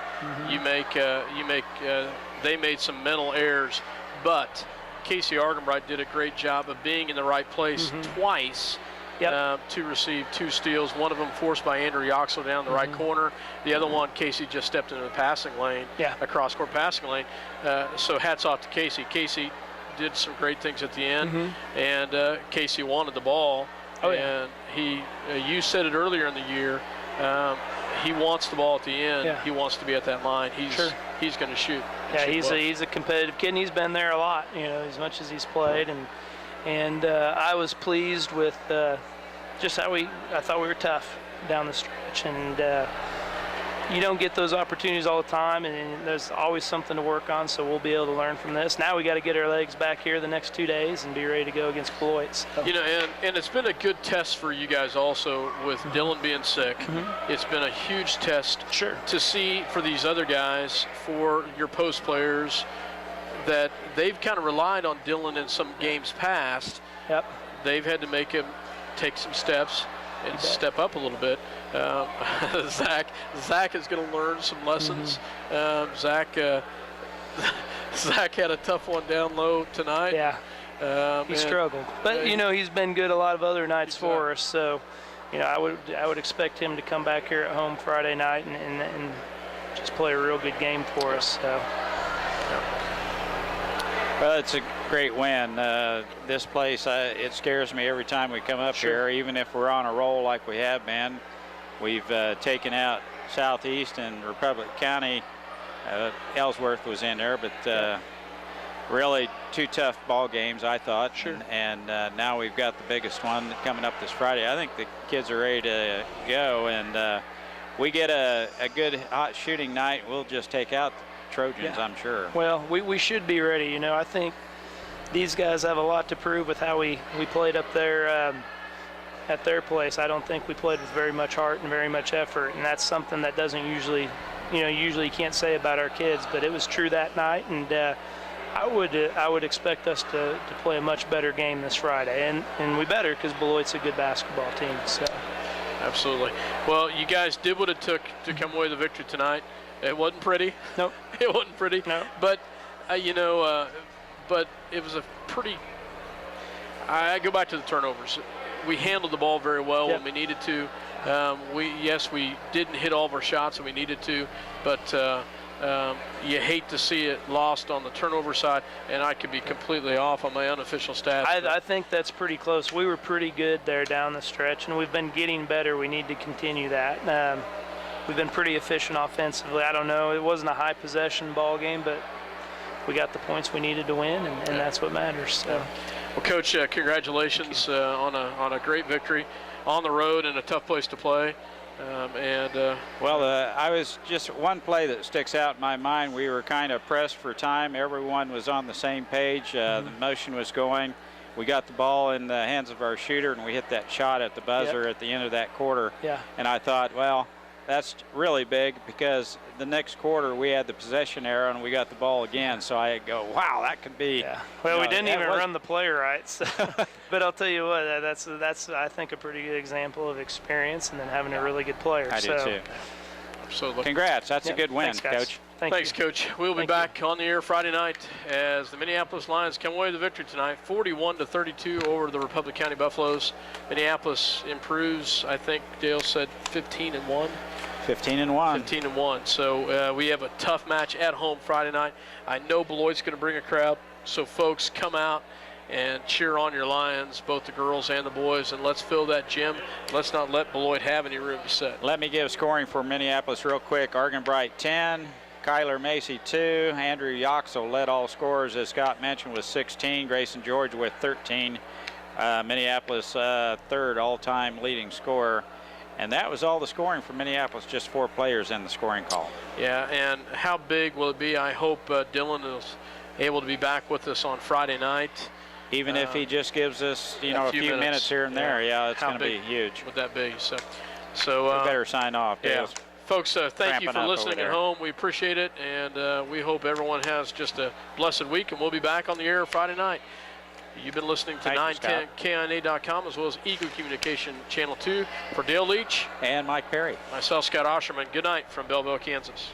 They made some mental errors, but Casey Argenbright did a great job of being in the right place twice. To receive 2 steals. One of them forced by Andrew Yoxel down the right corner. The other one, Casey just stepped into the passing lane, a cross-court passing lane. So hats off to Casey. Casey did some great things at the end, and Casey wanted the ball. And you said it earlier in the year, he wants the ball at the end. He wants to be at that line. He's going to shoot. Yeah, he's a competitive kid, and he's been there a lot, as much as he's played. And I was pleased with just how I thought we were tough down the stretch. And you don't get those opportunities all the time, and there's always something to work on, so we'll be able to learn from this. Now we got to get our legs back here the next 2 days and be ready to go against Beloit. So. And it's been a good test for you guys also with Dylan being sick. It's been a huge test to see for these other guys, for your post players, that they've kind of relied on Dylan in some games past. They've had to make him take some steps and step up a little bit. Zach is going to learn some lessons. Zach had a tough one down low tonight. He struggled, but he's been good a lot of other nights for us. So, I would expect him to come back here at home Friday night and just play a real good game for us. So. Well, it's a great win. This place, it scares me every time we come up here, even if we're on a roll like we have been. We've taken out Southeast and Republic County. Ellsworth was in there, but really 2 tough ball games, I thought. And now we've got the biggest one coming up this Friday. I think the kids are ready to go, and we get a good hot shooting night, we'll just take out Trojans, I'm sure. Well, we should be ready. I think these guys have a lot to prove with how we played up there at their place. I don't think we played with very much heart and very much effort, and that's something that doesn't usually you can't say about our kids, but it was true that night, and I would expect us to play a much better game this Friday, and we better, because Beloit's a good basketball team. So. Absolutely. Well, you guys did what it took to come away with the victory tonight. It wasn't pretty. Nope. It wasn't pretty. No. But, but it was a pretty. I go back to the turnovers. We handled the ball very well when we needed to. We didn't hit all of our shots when we needed to, but You hate to see it lost on the turnover side, and I could be completely off on my unofficial stats. I think that's pretty close. We were pretty good there down the stretch, and we've been getting better. We need to continue that. We've been pretty efficient offensively. I don't know, it wasn't a high possession ball game, but we got the points we needed to win, and that's what matters. So. Well, Coach, congratulations on a great victory on the road and a tough place to play. I was just one play that sticks out in my mind. We were kind of pressed for time. Everyone was on the same page. The motion was going. We got the ball in the hands of our shooter, and we hit that shot at the buzzer at the end of that quarter. Yeah. And I thought, well, that's really big, because the next quarter we had the possession error and we got the ball again. So I go, wow, that could be. Yeah. Well, we didn't even run the play right. So. But I'll tell you what, that's I think a pretty good example of experience, and then having a really good player. I do too. Absolutely. Congrats. That's a good win, Thanks, guys. Coach. Thanks, Coach. We'll be back on the air Friday night as the Minneapolis Lions come away with the victory tonight, 41-32 over the Republic County Buffaloes. Minneapolis improves, I think Dale said 15-1. 15-1. 15-1. So we have a tough match at home Friday night. I know Beloit's going to bring a crowd, so folks, come out and cheer on your Lions, both the girls and the boys, and let's fill that gym. Let's not let Beloit have any room to set. Let me give scoring for Minneapolis real quick. Argenbright 10, Kyler Macy 2, Andrew Yoxel led all scorers, as Scott mentioned, with 16, Grayson George with 13. Minneapolis third all-time leading scorer. And that was all the scoring for Minneapolis, just 4 players in the scoring call. Yeah, and how big will it be? I hope Dylan is able to be back with us on Friday night. Even if he just gives us, a few minutes here and there, it's going to be huge. Would that be? So we better sign off. Yeah. Folks, thank you for listening at home. We appreciate it, and we hope everyone has just a blessed week, and we'll be back on the air Friday night. You've been listening to 910KINA.com as well as Eagle Communication Channel 2. For Dale Leach and Mike Perry, myself, Scott Osherman, good night from Belleville, Kansas.